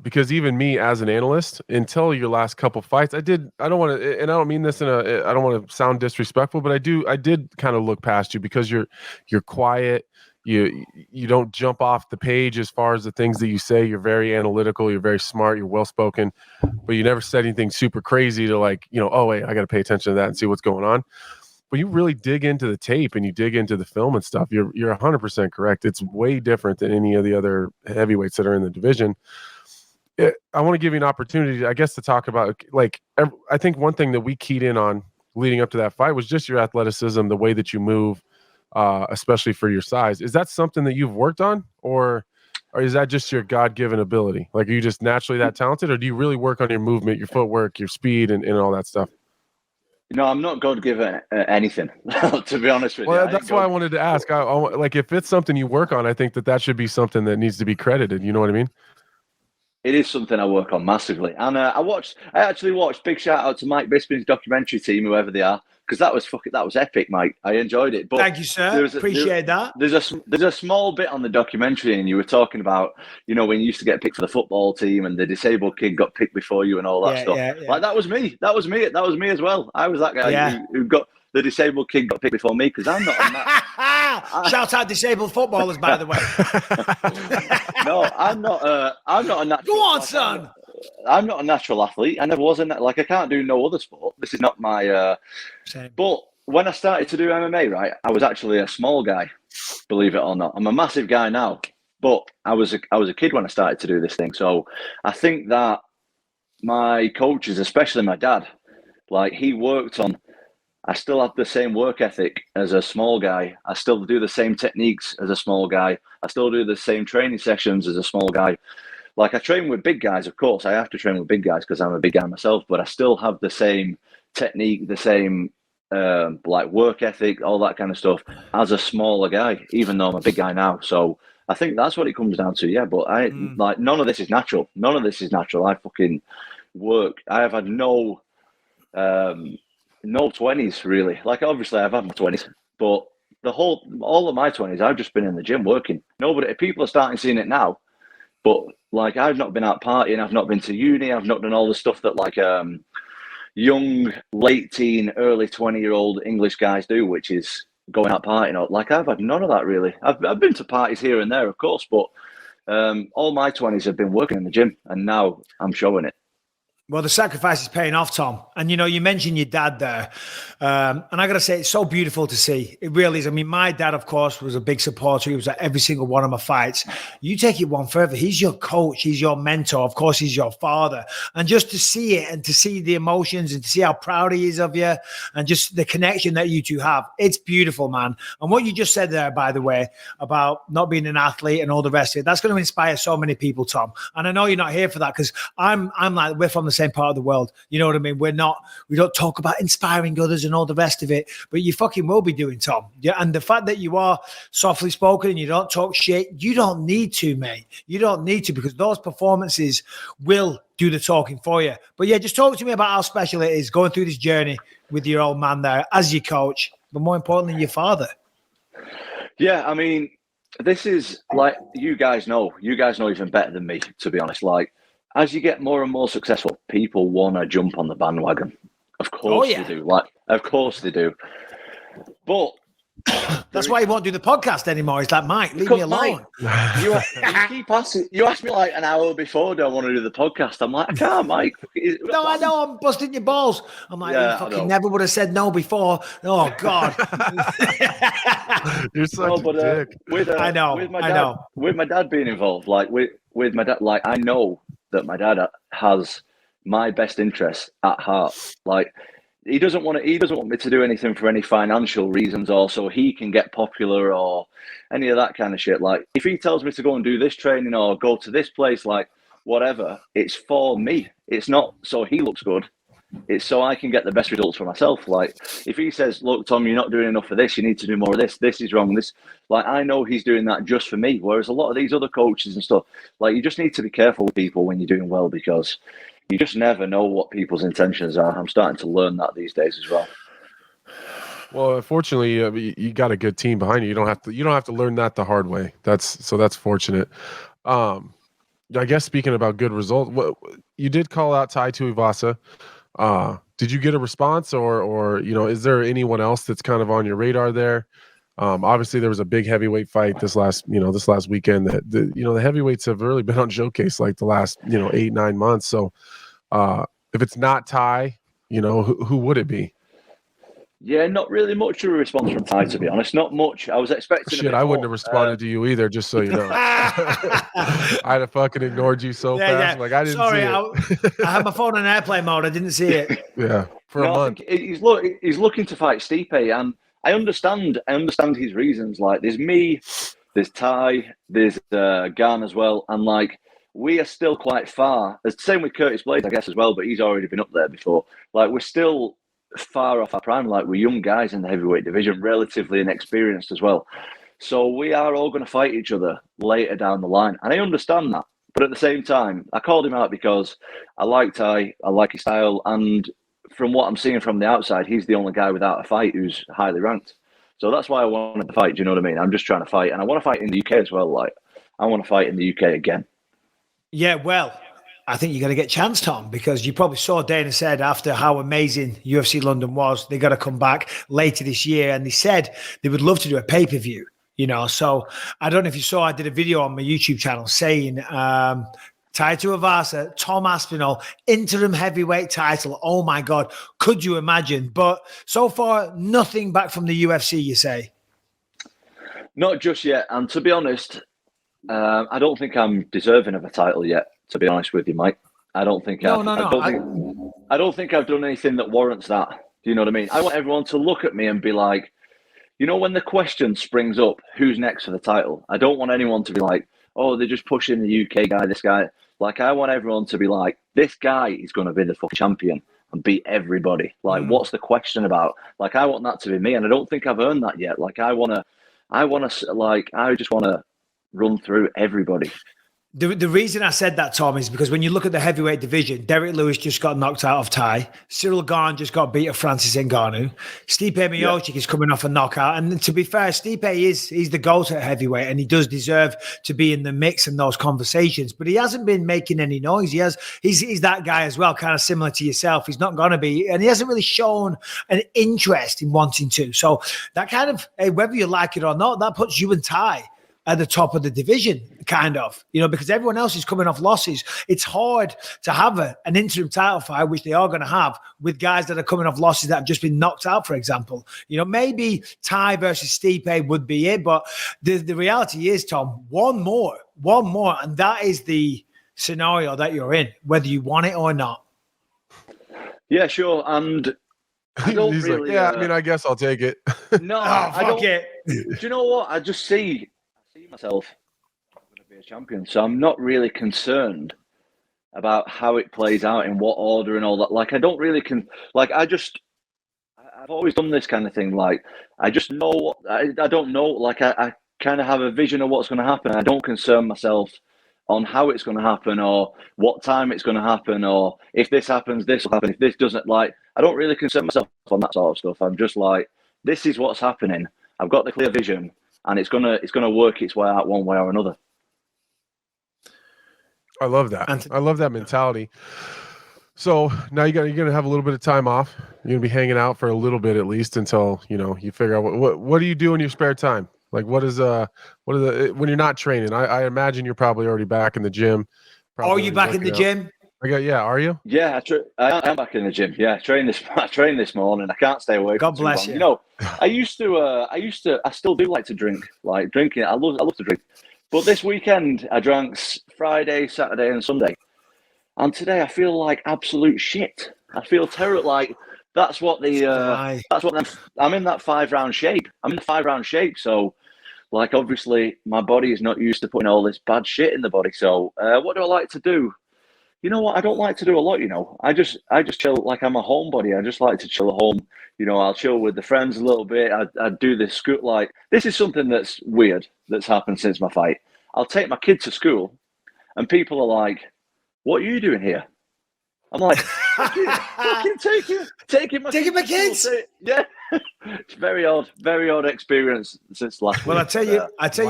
because even me as an analyst, until your last couple fights, I don't want to, and I don't mean this I don't want to sound disrespectful, but I did kind of look past you because you're quiet. You don't jump off the page as far as the things that you say. You're very analytical. You're very smart. You're well-spoken, but you never said anything super crazy to like, oh wait, I got to pay attention to that and see what's going on. But you really dig into the tape and you dig into the film and stuff. You're 100% correct. It's way different than any of the other heavyweights that are in the division. I want to give you an opportunity, I guess, to talk about I think one thing that we keyed in on leading up to that fight was just your athleticism, the way that you move, especially for your size. Is that something that you've worked on, or is that just your God-given ability? Like, are you just naturally that talented, or do you really work on your movement, your footwork, your speed, and all that stuff? I'm not God-given anything, to be honest with you. Well, that's why I wanted to ask. Like, if it's something you work on, I think that should be something that needs to be credited. You know what I mean? It is something I work on massively. And I actually watched, big shout out to Mike Bisping's documentary team, whoever they are, because that was epic, Mike. I enjoyed it. But thank you, sir. Appreciate that. There's a small bit on the documentary, and you were talking about, when you used to get picked for the football team and the disabled kid got picked before you and all that stuff. Yeah. Like that was me. That was me as well. I was that guy who got the disabled kid got picked before me because I'm not on that. Shout out disabled footballers, by the way. No, I'm not a natural. Go on, son. I'm not a natural athlete. I never was in that. Like, I can't do no other sport. This is not my. But when I started to do MMA, right, I was actually a small guy. Believe it or not, I'm a massive guy now. But I was a kid when I started to do this thing. So I think that my coaches, especially my dad, like he worked on. I still have the same work ethic as a small guy. I still do the same techniques as a small guy. I still do the same training sessions as a small guy. Like I train with big guys, of course. I have to train with big guys because I'm a big guy myself, but I still have the same technique, the same like work ethic, all that kind of stuff as a smaller guy, even though I'm a big guy now. So I think that's what it comes down to, yeah. But like none of this is natural. None of this is natural. I fucking work. I have had no 20s really. Like obviously I've had my 20s, but all of my 20s I've just been in the gym working. People are starting seeing it now, but like I've not been out partying, I've not been to uni, I've not done all the stuff that like young late teen early 20-year-old English guys do, which is going out partying. Like I've had none of that really. I've been to parties here and there, of course, but all my 20s have been working in the gym, and now I'm showing it. Well, the sacrifice is paying off, Tom. And, you mentioned your dad there. And I got to say, it's so beautiful to see. It really is. I mean, my dad, of course, was a big supporter. He was at every single one of my fights. You take it one further. He's your coach. He's your mentor. Of course, he's your father. And just to see it and to see the emotions and to see how proud he is of you and just the connection that you two have, it's beautiful, man. And what you just said there, by the way, about not being an athlete and all the rest of it, that's going to inspire so many people, Tom. And I know you're not here for that because I'm like, we're from the same part of the world. You know what I mean? We don't talk about inspiring others and all the rest of it, but you fucking will be doing, Tom. Yeah. And the fact that you are softly spoken and you don't talk shit, you don't need to, mate. You don't need to, because those performances will do the talking for you. But yeah, just talk to me about how special it is going through this journey with your old man there as your coach, but more importantly, your father. Yeah, I mean, this is like, you guys know even better than me, to be honest. Like, as you get more and more successful, people want to jump on the bandwagon. Of course they do. Like, of course they do. But that's why he won't do the podcast anymore. He's like, Mike, leave me alone. Mike, you keep asking. You asked me like an hour before, do I want to do the podcast? I'm like, I can't, Mike. No, I know. I'm busting your balls. I'm like, you fucking never would have said no before. Oh, God. You're such a dick. I know. With my dad being involved, like with my dad, like I know that my dad has my best interests at heart. Like, he doesn't want me to do anything for any financial reasons or so he can get popular or any of that kind of shit. Like, if he tells me to go and do this training or go to this place, like whatever, it's for me. It's not so he looks good. It's so I can get the best results for myself. Like, if he says, look, Tom, you're not doing enough of this, you need to do more of this, this is wrong, this, like, I know he's doing that just for me. Whereas a lot of these other coaches and stuff, like, you just need to be careful with people when you're doing well, because you just never know what people's intentions are. I'm starting to learn that these days as well. Well, unfortunately, you got a good team behind you. You don't have to learn that the hard way. That's fortunate. I guess speaking about good results, you did call out Tai Tuivasa. Did you get a response, or is there anyone else that's kind of on your radar there? Obviously there was a big heavyweight fight this last weekend that the heavyweights have really been on showcase like the last 8-9 months. So if it's not Tai, who would it be? Yeah, not really much of a response from Tai, to be honest. Not much. I was expecting. Shit, I wouldn't have responded to you either, just so you know. I'd have fucking ignored you so fast. Like, I didn't see it. I had my phone on airplane mode. I didn't see it. Yeah, for a month. He's looking to fight Stipe, and I understand his reasons. Like, there's me, there's Tai, there's Gan as well, and like, we are still quite far. It's the same with Curtis Blades, I guess, as well, but he's already been up there before. Like, we're still far off our prime. Like, we're young guys in the heavyweight division, relatively inexperienced as well. So we are all going to fight each other later down the line. And I understand that. But at the same time, I called him out because I like Tai, I like his style, and from what I'm seeing from the outside, he's the only guy without a fight who's highly ranked. So that's why I wanted to fight, do you know what I mean? I'm just trying to fight. And I want to fight in the UK as well. Like, I want to fight in the UK again. Yeah, well, I think you're going to get a chance, Tom, because you probably saw Dana said after how amazing UFC London was, they got to come back later this year. And they said they would love to do a pay-per-view, So I don't know if you saw, I did a video on my YouTube channel saying Tai Tuivasa, Tom Aspinall, interim heavyweight title. Oh, my God. Could you imagine? But so far, nothing back from the UFC, you say? Not just yet. And to be honest, I don't think I'm deserving of a title yet. To be honest with you, Mike, I don't think I don't think I've done anything that warrants that. Do you know what I mean? I want everyone to look at me and be like, when the question springs up, who's next for the title? I don't want anyone to be like, oh, they're just pushing the UK guy, this guy. Like, I want everyone to be like, this guy is going to be the fucking champion and beat everybody. Like, what's the question about? Like, I want that to be me, and I don't think I've earned that yet. Like, I just want to run through everybody. The reason I said that, Tom, is because when you look at the heavyweight division, Derek Lewis just got knocked out of Tai. Cyril Gane just got beat of Francis Ngannou. Stipe Miocic is coming off a knockout. And to be fair, Stipe he's the GOAT at heavyweight, and he does deserve to be in the mix in those conversations. But he hasn't been making any noise. He's that guy as well, kind of similar to yourself. He's not going to be, and he hasn't really shown an interest in wanting to. So that kind of, whether you like it or not, that puts you and Tai at the top of the division, kind of, because everyone else is coming off losses. It's hard to have an interim title fight, which they are going to have, with guys that are coming off losses that have just been knocked out, for example. Maybe Tai versus Stipe would be it, but the reality is, Tom, one more, and that is the scenario that you're in, whether you want it or not. Yeah, sure. And I don't He's really, like, I guess I'll take it. No, I don't. Do you know what? I see myself going to be a champion, so I'm not really concerned about how it plays out, in what order and all that. Like, I don't really I've always done this kind of thing. Like, I just know, I don't know. Like, I kind of have a vision of what's going to happen. I don't concern myself on how it's going to happen, or what time it's going to happen, or if this happens, this will happen. If this doesn't, I don't really concern myself on that sort of stuff. I'm just like, this is what's happening. I've got the clear vision, and it's gonna work its way out one way or another. I love that. I love that mentality. So now you're gonna have a little bit of time off. You're gonna be hanging out for a little bit at least until you figure out what do you do in your spare time? Like when you're not training? I imagine you're probably already back in the gym. Are you back in the gym? Are you? Yeah, I am back in the gym. Yeah, I trained this morning. I can't stay away. God bless you. I still do like to drink. Like drinking, I love to drink. But this weekend, I drank Friday, Saturday, and Sunday. And today, I feel like absolute shit. I feel terrible. Like that's what I'm in that 5-round shape. I'm in the 5-round shape. So, like, obviously, my body is not used to putting all this bad shit in the body. So, what do I like to do? You know what? I don't like to do a lot, I just chill. Like, I'm a homebody. I just like to chill at home. I'll chill with the friends a little bit. I do this scoot. Like, this is something that's weird that's happened since my fight. I'll take my kid to school, and people are like, "What are you doing here?" I'm like, fucking taking my kids. Yeah. It's very odd experience since last week. Well, I tell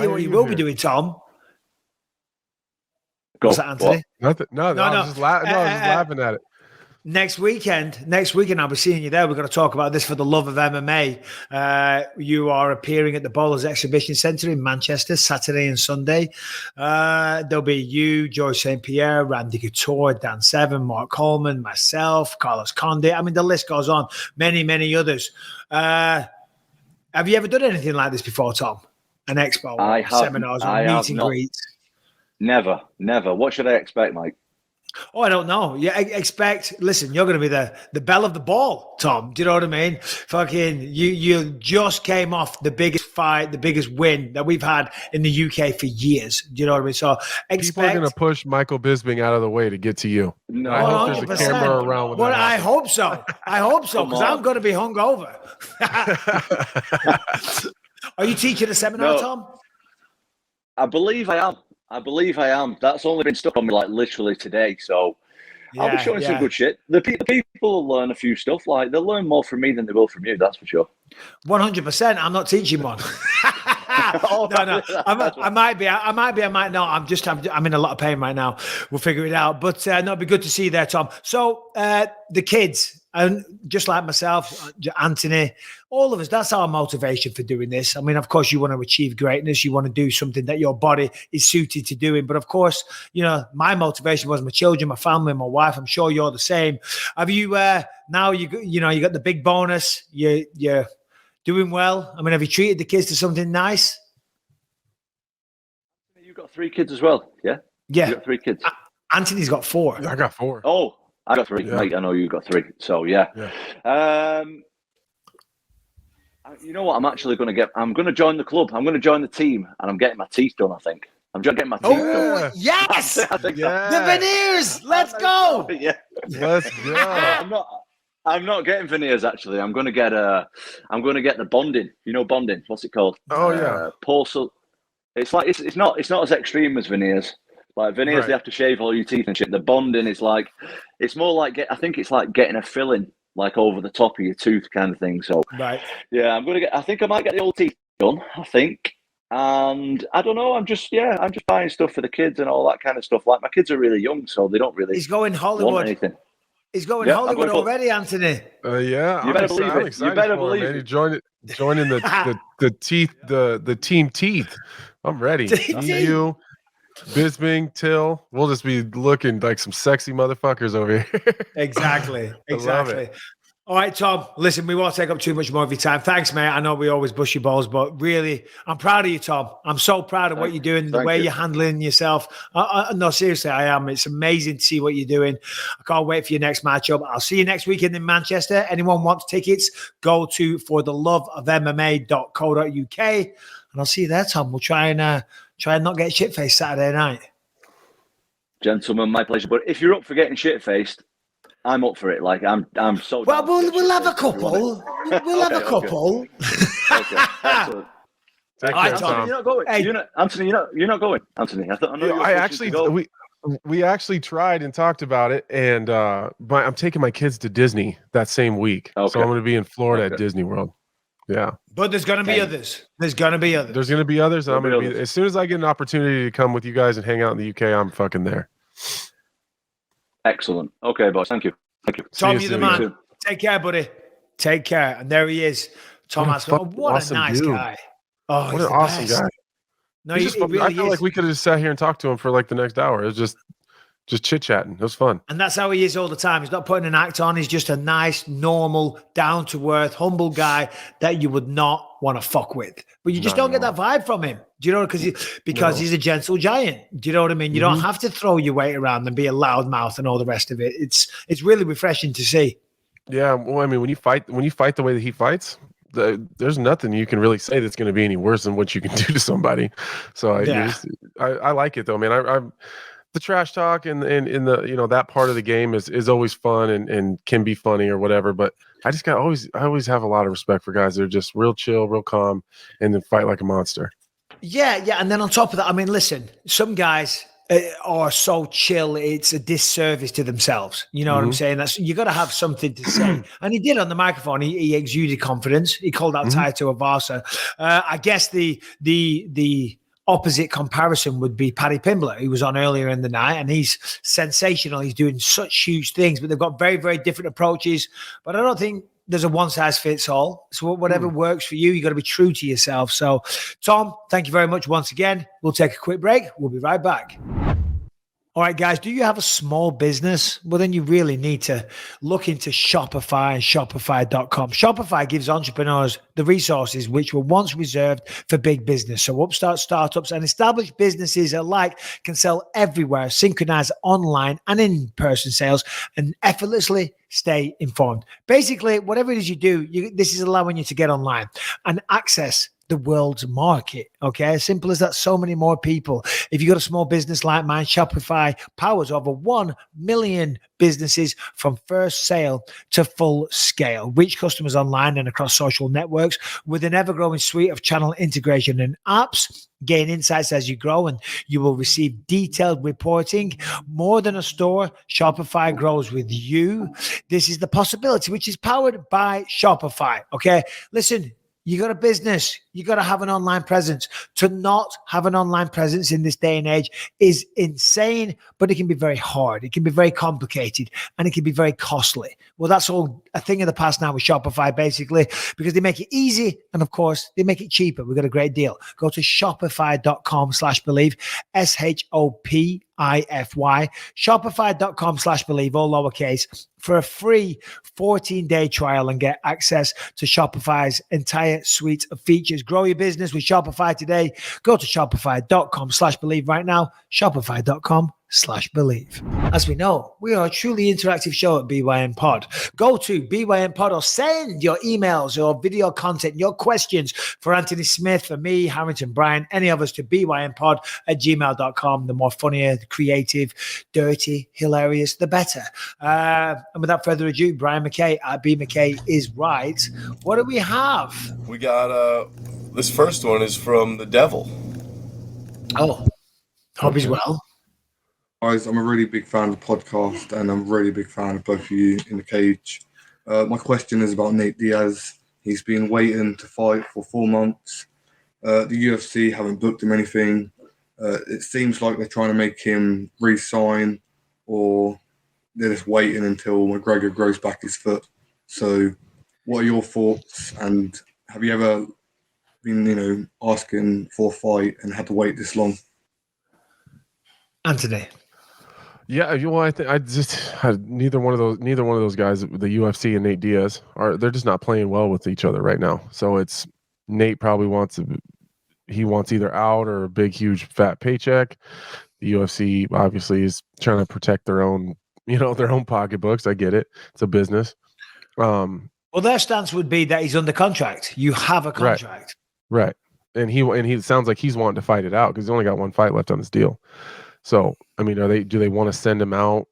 you what you will be doing, Tom. What's that, Anthony? Nothing. No. I was just laughing at it. Next weekend, I'll be seeing you there. We're going to talk about this for the love of MMA. You are appearing at the Bowlers Exhibition Centre in Manchester, Saturday and Sunday. There'll be you, George St. Pierre, Randy Couture, Dan Severn, Mark Coleman, myself, Carlos Condit. I mean, the list goes on. Many, many others. Have you ever done anything like this before, Tom? An expo, seminars, meet and greets? Never. What should I expect, Mike? Oh, I don't know. Yeah, listen, you're going to be the belle of the ball, Tom. Do you know what I mean? Fucking, you just came off the biggest fight, the biggest win that we've had in the UK for years. Do you know what I mean? So people are going to push Michael Bisping out of the way to get to you. No, I hope there's a camera around with that. I hope so. Because I'm going to be hungover. Are you teaching a seminar, Tom? I believe I am. That's only been stuck on me like literally today. So I'll be showing some good shit. The people will learn a few stuff. Like they'll learn more from me than they will from you. That's for sure. 100%. I'm not teaching one. No. I might be. I might not. I'm in a lot of pain right now. We'll figure it out. But no, it'd be good to see you there, Tom. So the kids, and just like myself, Anthony, all of us, that's our motivation for doing this. I mean, of course, you want to achieve greatness. You want to do something that your body is suited to doing. But of course, my motivation was my children, my family, my wife. I'm sure you're the same. Have you now? You got the big bonus. You're doing well. I mean, have you treated the kids to something nice? You've got 3 kids as well, yeah? Yeah. You've got 3 kids. Anthony's got 4. I got 4. Oh, I got 3. Yeah. Mate, I know you've got 3. So, yeah. You know what? I'm going to join the club. I'm going to join the team, and I'm getting my teeth done, I think. I'm just getting my teeth done. Yes! I think the veneers! Let's go! Yeah. Let's go. I'm not getting veneers actually. I'm going to get the bonding. You know bonding? What's it called? Oh yeah. Porcelain. It's like it's not as extreme as veneers. Like veneers, Right. They have to shave all your teeth and shit. The bonding is like, it's more like I think it's like getting a filling like over the top of your tooth kind of thing. So Right. yeah, I think I might get the old teeth done. I think. And I don't know. I'm just buying stuff for the kids and all that kind of stuff. Like my kids are really young, so they don't really. He's going want Hollywood. anything. He's going Yeah, Hollywood I'm going already, Anthony. Yeah, You better believe I'm it. excited You better for him, believe man. it. He joined it. joining the team teeth. I'm ready. You, Bisping, Till. We'll just be looking like some sexy motherfuckers over here. Exactly. All right, Tom, listen, we won't take up too much more of your time. Thanks, mate. I know we always bust your balls, but really, I'm proud of you, Tom. I'm so proud of what you're doing, the way you're handling yourself. No, seriously, I am. It's amazing to see what you're doing. I can't wait for your next matchup. I'll see you next weekend in Manchester. Anyone wants tickets, go to fortheloveofmma.co.uk, and I'll see you there, Tom. We'll try and not get shit-faced Saturday night. Gentlemen, my pleasure. But if you're up for getting shit-faced, I'm up for it. Like I'm so. Well, we'll have a couple. We'll have a couple. Okay. Excellent. Anthony, you're not going. Hey. Anthony, you're not going. Anthony, I actually we actually tried and talked about it, and I'm taking my kids to Disney that same week, so I'm going to be in Florida at Disney World. Yeah, but there's going to be others. There's going to be others. There's going to be others. I'm going to be as soon as I get an opportunity to come with you guys and hang out in the UK. I'm fucking there. Excellent. Okay, boss. Thank you. Tom, you're the man. Take care, buddy. Take care. And there he is. Tom Aspinall. What a nice guy. Oh, what an awesome guy. No, he really I feel like we could have just sat here and talked to him for like the next hour. It was just chit-chatting. It was fun. And that's how he is all the time. He's not putting an act on. He's just a nice, normal, down-to-earth, humble guy that you would not want to fuck with. But you just don't get that vibe from him. Do you know? Because he's a gentle giant. Do you know what I mean? You don't have to throw your weight around and be a loudmouth and all the rest of it. It's really refreshing to see. Yeah, well, I mean, when you fight the way that he fights, there's nothing you can really say that's going to be any worse than what you can do to somebody. So I like it though, man. I'm the trash talk and in the that part of the game is always fun and can be funny or whatever. But I always have a lot of respect for guys that are just real chill, real calm, and then fight like a monster. Yeah. And then on top of that, I mean, listen, some guys are so chill, it's a disservice to themselves. You know what I'm saying? You got to have something to say. And he did on the microphone. He exuded confidence. He called out Tai Tuivasa. I guess the opposite comparison would be Paddy Pimblett, who was on earlier in the night, and he's sensational. He's doing such huge things, but they've got very, very different approaches. But I don't think there's a one-size-fits-all. So whatever works for you, you got to be true to yourself. So, Tom, thank you very much once again. We'll take a quick break. We'll be right back. All right, guys, do you have a small business? Well, then you really need to look into Shopify and Shopify.com. Shopify gives entrepreneurs the resources which were once reserved for big business. So upstart startups and established businesses alike can sell everywhere, synchronize online and in-person sales, and effortlessly stay informed. Basically, whatever it is you do, this is allowing you to get online and access the world's market. Okay, as simple as that. So many more people. If you got a small business like mine, Shopify powers over 1 million businesses from first sale to full scale. Reach customers online and across social networks with an ever-growing suite of channel integration and apps. Gain insights as you grow, and you will receive detailed reporting. More than a store, Shopify grows with you. This is the possibility, which is powered by Shopify. Okay, listen. You got a business, you got to have an online presence. To not have an online presence in this day and age is insane, but it can be very hard. It can be very complicated, and it can be very costly. Well, that's all a thing of the past now with Shopify, basically, because they make it easy. And of course, they make it cheaper. We've got a great deal. Go to shopify.com/believe, SHOPIFY, shopify.com/believe, all lowercase, for a free 14-day trial and get access to Shopify's entire suite of features. Grow your business with Shopify today. Go to shopify.com/believe right now. Shopify.com/believe. As we know, we are a truly interactive show at BYN Pod. Go to BYN Pod or send your emails or video content, your questions for Anthony Smith, for me, Harrington Bryan, any of us to BYNPod@gmail.com. The more funnier, the creative, dirty, hilarious, the better. And without further ado, Brian McKay at B McKay is right. What do we have? We got this first one is from the Devil. Oh, hope he's well. Guys, I'm a really big fan of the podcast, and I'm a really big fan of both of you in the cage. My question is about Nate Diaz. He's been waiting to fight for 4 months. The UFC haven't booked him anything. It seems like they're trying to make him re-sign, or they're just waiting until McGregor grows back his foot. So what are your thoughts, and have you ever been, asking for a fight and had to wait this long? Anthony. Yeah, well, I just had neither one of those guys, the UFC and Nate Diaz, they're just not playing well with each other right now. So it's Nate probably wants either out or a big, huge, fat paycheck. The UFC obviously is trying to protect their own pocketbooks. I get it; it's a business. Well, their stance would be that he's under contract. You have a contract, right? And he sounds like he's wanting to fight it out because he's only got one fight left on his deal. So, I mean, do they want to send him out,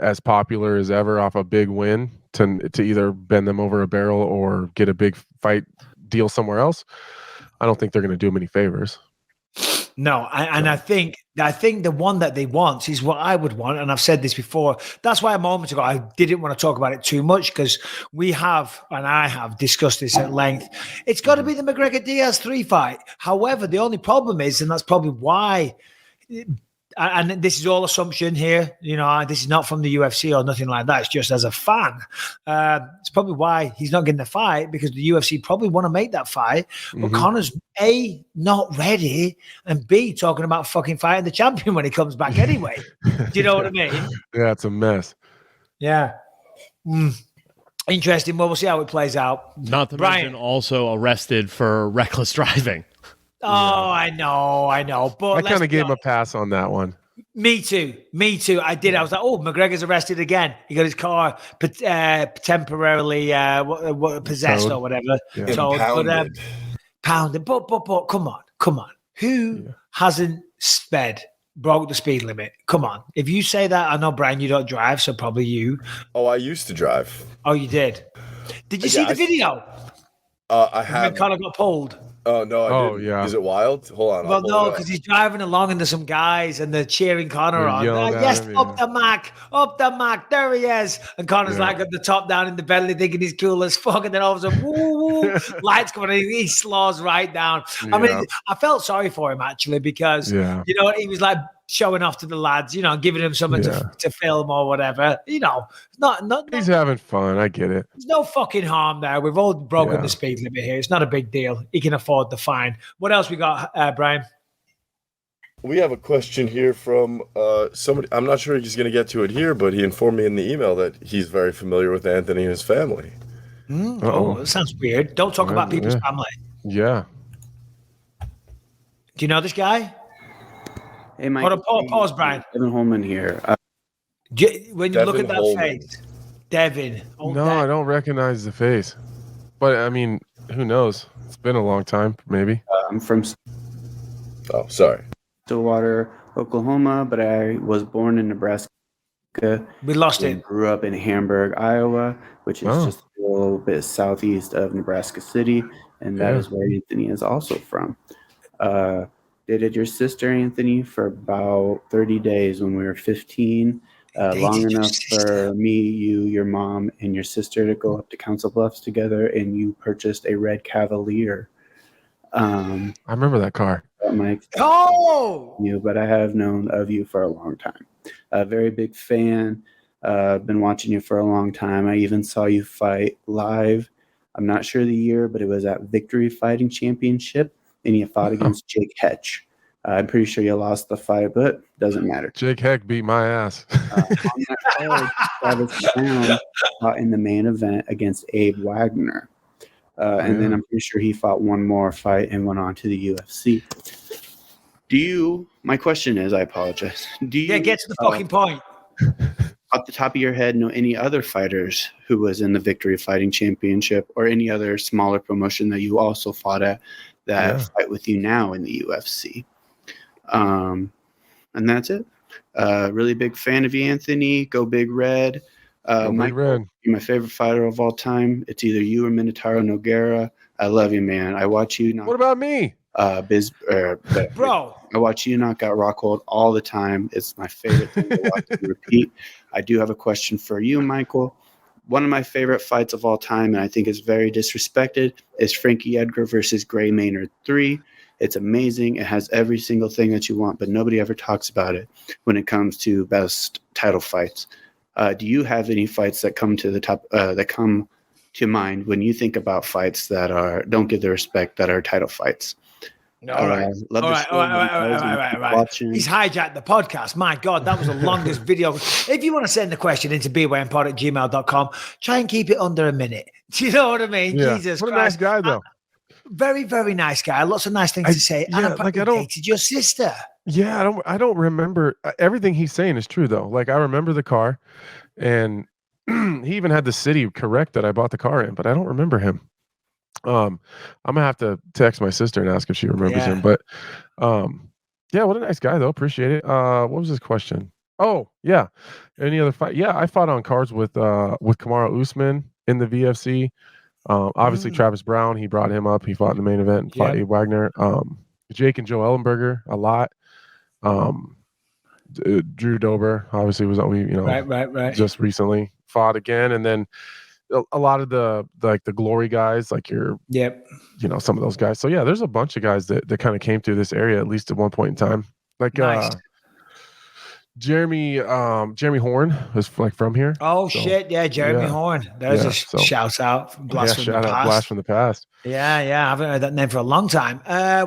as popular as ever off a big win to either bend them over a barrel or get a big fight deal somewhere else? I don't think they're going to do him any favors. No, I think the one that they want is what I would want, and I've said this before. That's why a moment ago I didn't want to talk about it too much because I have discussed this at length. It's got to be the McGregor-Diaz 3 fight. However, the only problem is, and that's probably why, and this is all assumption here, this is not from the UFC or nothing like that. It's just as a fan. It's probably why he's not getting the fight because the UFC probably want to make that fight. But Conor's A, not ready, and B, talking about fucking fighting the champion when he comes back anyway. Do you know what I mean? Yeah, it's a mess. Yeah. Interesting. Well, we'll see how it plays out. Not to mention also arrested for reckless driving. Oh, I know. But I kind of gave him a pass on that one. Me too. I did. I was like, oh, McGregor's arrested again. He got his car temporarily possessed or whatever. Yeah. So, Pounded. Pounded. But come on. Who hasn't broke the speed limit? Come on. If you say that, I know, Brian, you don't drive, so probably you. Oh, I used to drive. Oh, you did? Did you see the video? I have. When Conor got pulled. Oh, no, I didn't. Yeah. Is it wild? Hold on. Well, no, because he's driving along and there's some guys and they're cheering Conor on. Yes, up the Mac. There he is. And Conor's like got the top down in the belly thinking he's cool as fuck. And then all of a sudden, woo, lights coming in. He slows right down. I mean, I felt sorry for him actually because, he was like showing off to the lads, giving him something to film or whatever. Not he's having fun. I get it. There's no fucking harm there. We've all broken the speed limit here. It's not a big deal. He can afford the fine. What else we got, Brian? We have a question here from somebody. I'm not sure he's going to get to it here, but he informed me in the email that he's very familiar with Anthony and his family. Oh, that sounds weird. Don't talk about people's family. Yeah. Do you know this guy? Hey, Mike. Hold on, pause, Brian. Devin Holman here. When you look at that face, Devin. No, I don't recognize the face. But, I mean, who knows? It's been a long time, maybe. I'm from Stillwater, Oklahoma, but I was born in Nebraska. We lost it. Grew up in Hamburg, Iowa, which is just a little bit southeast of Nebraska City, and that is where Anthony is also from. Dated your sister, Anthony, for about 30 days when we were 15. Long enough for me, you, your mom, and your sister to go up to Council Bluffs together, and you purchased a red Cavalier. I remember that car. Mike, but I have known of you for a long time. A very big fan. Been watching you for a long time. I even saw you fight live. I'm not sure the year, but it was at Victory Fighting Championship, and you fought against Jake Hetch. I'm pretty sure you lost the fight, but doesn't matter. Jake Heck beat my ass. Travis Brown fought in the main event against Abe Wagner. And then I'm pretty sure he fought one more fight and went on to the UFC. My question is, I apologize. Get to the fucking point. Off the top of your head, know any other fighters who was in the Victory Fighting Championship or any other smaller promotion that you also fought at that fight with you now in the UFC? And that's it. Really big fan of you, Anthony. Go Big Red. Michael, you're my favorite fighter of all time. It's either you or Minotauro Nogueira. I love you, man. I watch you. What about me? Bro. I watch you knock out Rockhold all the time. It's my favorite thing to watch and repeat. I do have a question for you, Michael. One of my favorite fights of all time, and I think is very disrespected, is Frankie Edgar versus Gray Maynard 3. It's amazing. It has every single thing that you want, but nobody ever talks about it when it comes to best title fights. Do you have any fights that come to the top, that come to mind when you think about fights that don't get the respect that are title fights? All right. He's hijacked the podcast. My God, that was the longest video. If you want to send the question into bwmpod@gmail.com, try and keep it under a minute. Do you know what I mean? Yeah. Jesus what a Christ. nice guy, though. Very, very nice guy. Lots of nice things to say. Yeah, and I dated your sister. Yeah, I don't remember. Everything he's saying is true, though. Like, I remember the car, and he even had the city correct that I bought the car in, but I don't remember him. I'm gonna have to text my sister and ask if she remembers him. But yeah, what a nice guy, though. Appreciate it. What was his question? Oh, yeah. Any other fight? Yeah, I fought on cards with Kamaru Usman in the VFC. Obviously Travis Brown, he brought him up. He fought in the main event and fought Abe Wagner. Jake and Joe Ellenberger a lot. Drew Dober obviously was right. Just recently fought again, and then a lot of the glory guys, like some of those guys. So yeah, there's a bunch of guys that kind of came through this area at least at one point in time. Like Jeremy Horn was from here. Oh shit, yeah, Jeremy Horn. There's a shout out, blast from the past. Yeah, I haven't heard that name for a long time.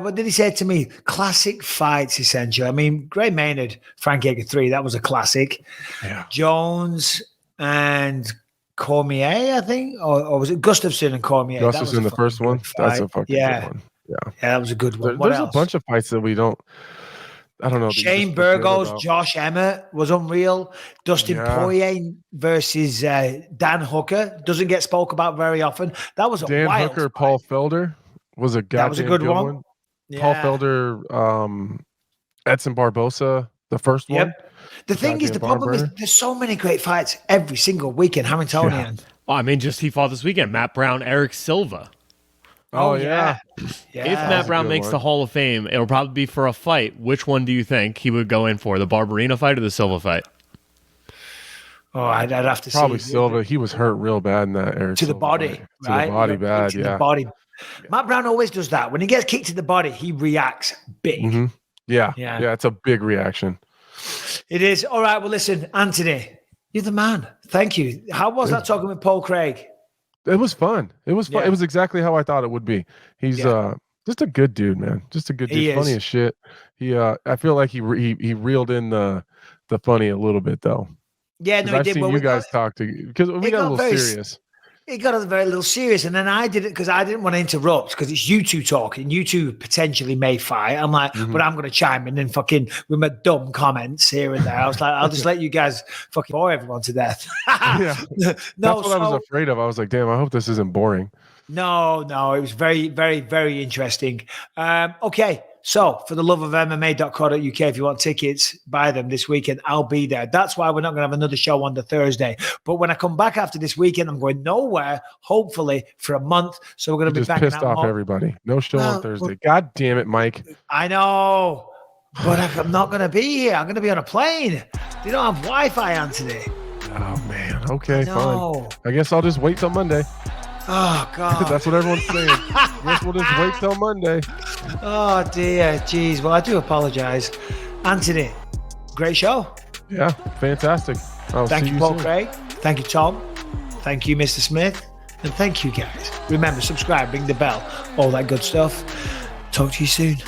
What did he say to me? Classic fights, essentially. I mean, Gray Maynard, Frank Edgar 3, that was a classic. Yeah. Jones and Cormier, I think, or was it Gustafsson and Cormier? Gustafsson, the first one. That's a fucking good one. Yeah, that was a good one. There's a bunch of fights that we don't. I don't know. Shane Burgos, Josh Emmett was unreal. Dustin Poirier versus Dan Hooker doesn't get spoke about very often. That was a Dan wild Hooker, fight. Paul Felder was a goddamn that was a good one. Yeah. Paul Felder, Edson Barbosa, the first one. The thing is, the problem is there's so many great fights every single weekend. Hamiltonian. Yeah. Well, I mean, he fought this weekend. Matt Brown, Eric Silva. Oh yeah. If Matt Brown makes the Hall of Fame, it'll probably be for a fight. Which one do you think he would go in for? The Barberina fight or the Silva fight? Oh, I'd have to probably Silva. He was hurt real bad in that area. To the body, right? To the body, bad. To the body. Matt Brown always does that. When he gets kicked to the body, he reacts big. Mm-hmm. Yeah, it's a big reaction. It is. All right. Well, listen, Anthony, you're the man. Thank you. How was that talking with Paul Craig? It was fun. It was fun. It was exactly how I thought it would be. He's just a good dude, man. Just a good dude. Funny as shit. I feel like he reeled in the funny a little bit though. Yeah, no, he I've did. seen you guys talk because we got a little serious. It got a very little serious, and then I did it because I didn't want to interrupt because it's you two talking. You two potentially may fight. I'm like, but I'm going to chime in and fucking with my dumb comments here and there. I was like, I'll just let you guys fucking bore everyone to death. That's what I was afraid of. I was like, damn, I hope this isn't boring. No, it was very, very, very interesting. Okay. So, for the love of MMA.co.uk, if you want tickets, buy them this weekend. I'll be there. That's why we're not going to have another show on the Thursday. But when I come back after this weekend, I'm going nowhere, hopefully, for a month. So, we're going to be back. Pissed off everybody. No show on Thursday. God damn it, Mike. I know. But I'm not going to be here. I'm going to be on a plane. You don't have Wi-Fi on today. Oh, man. Okay, fine. I guess I'll just wait till Monday. Oh, God. That's what everyone's saying. Guess we'll just wait till Monday. Oh, dear. Jeez. Well, I do apologize. Anthony, great show. Yeah, fantastic. Thank you, Paul Craig. Thank you, Tom. Thank you, Mr. Smith. And thank you, guys. Remember, subscribe, ring the bell, all that good stuff. Talk to you soon.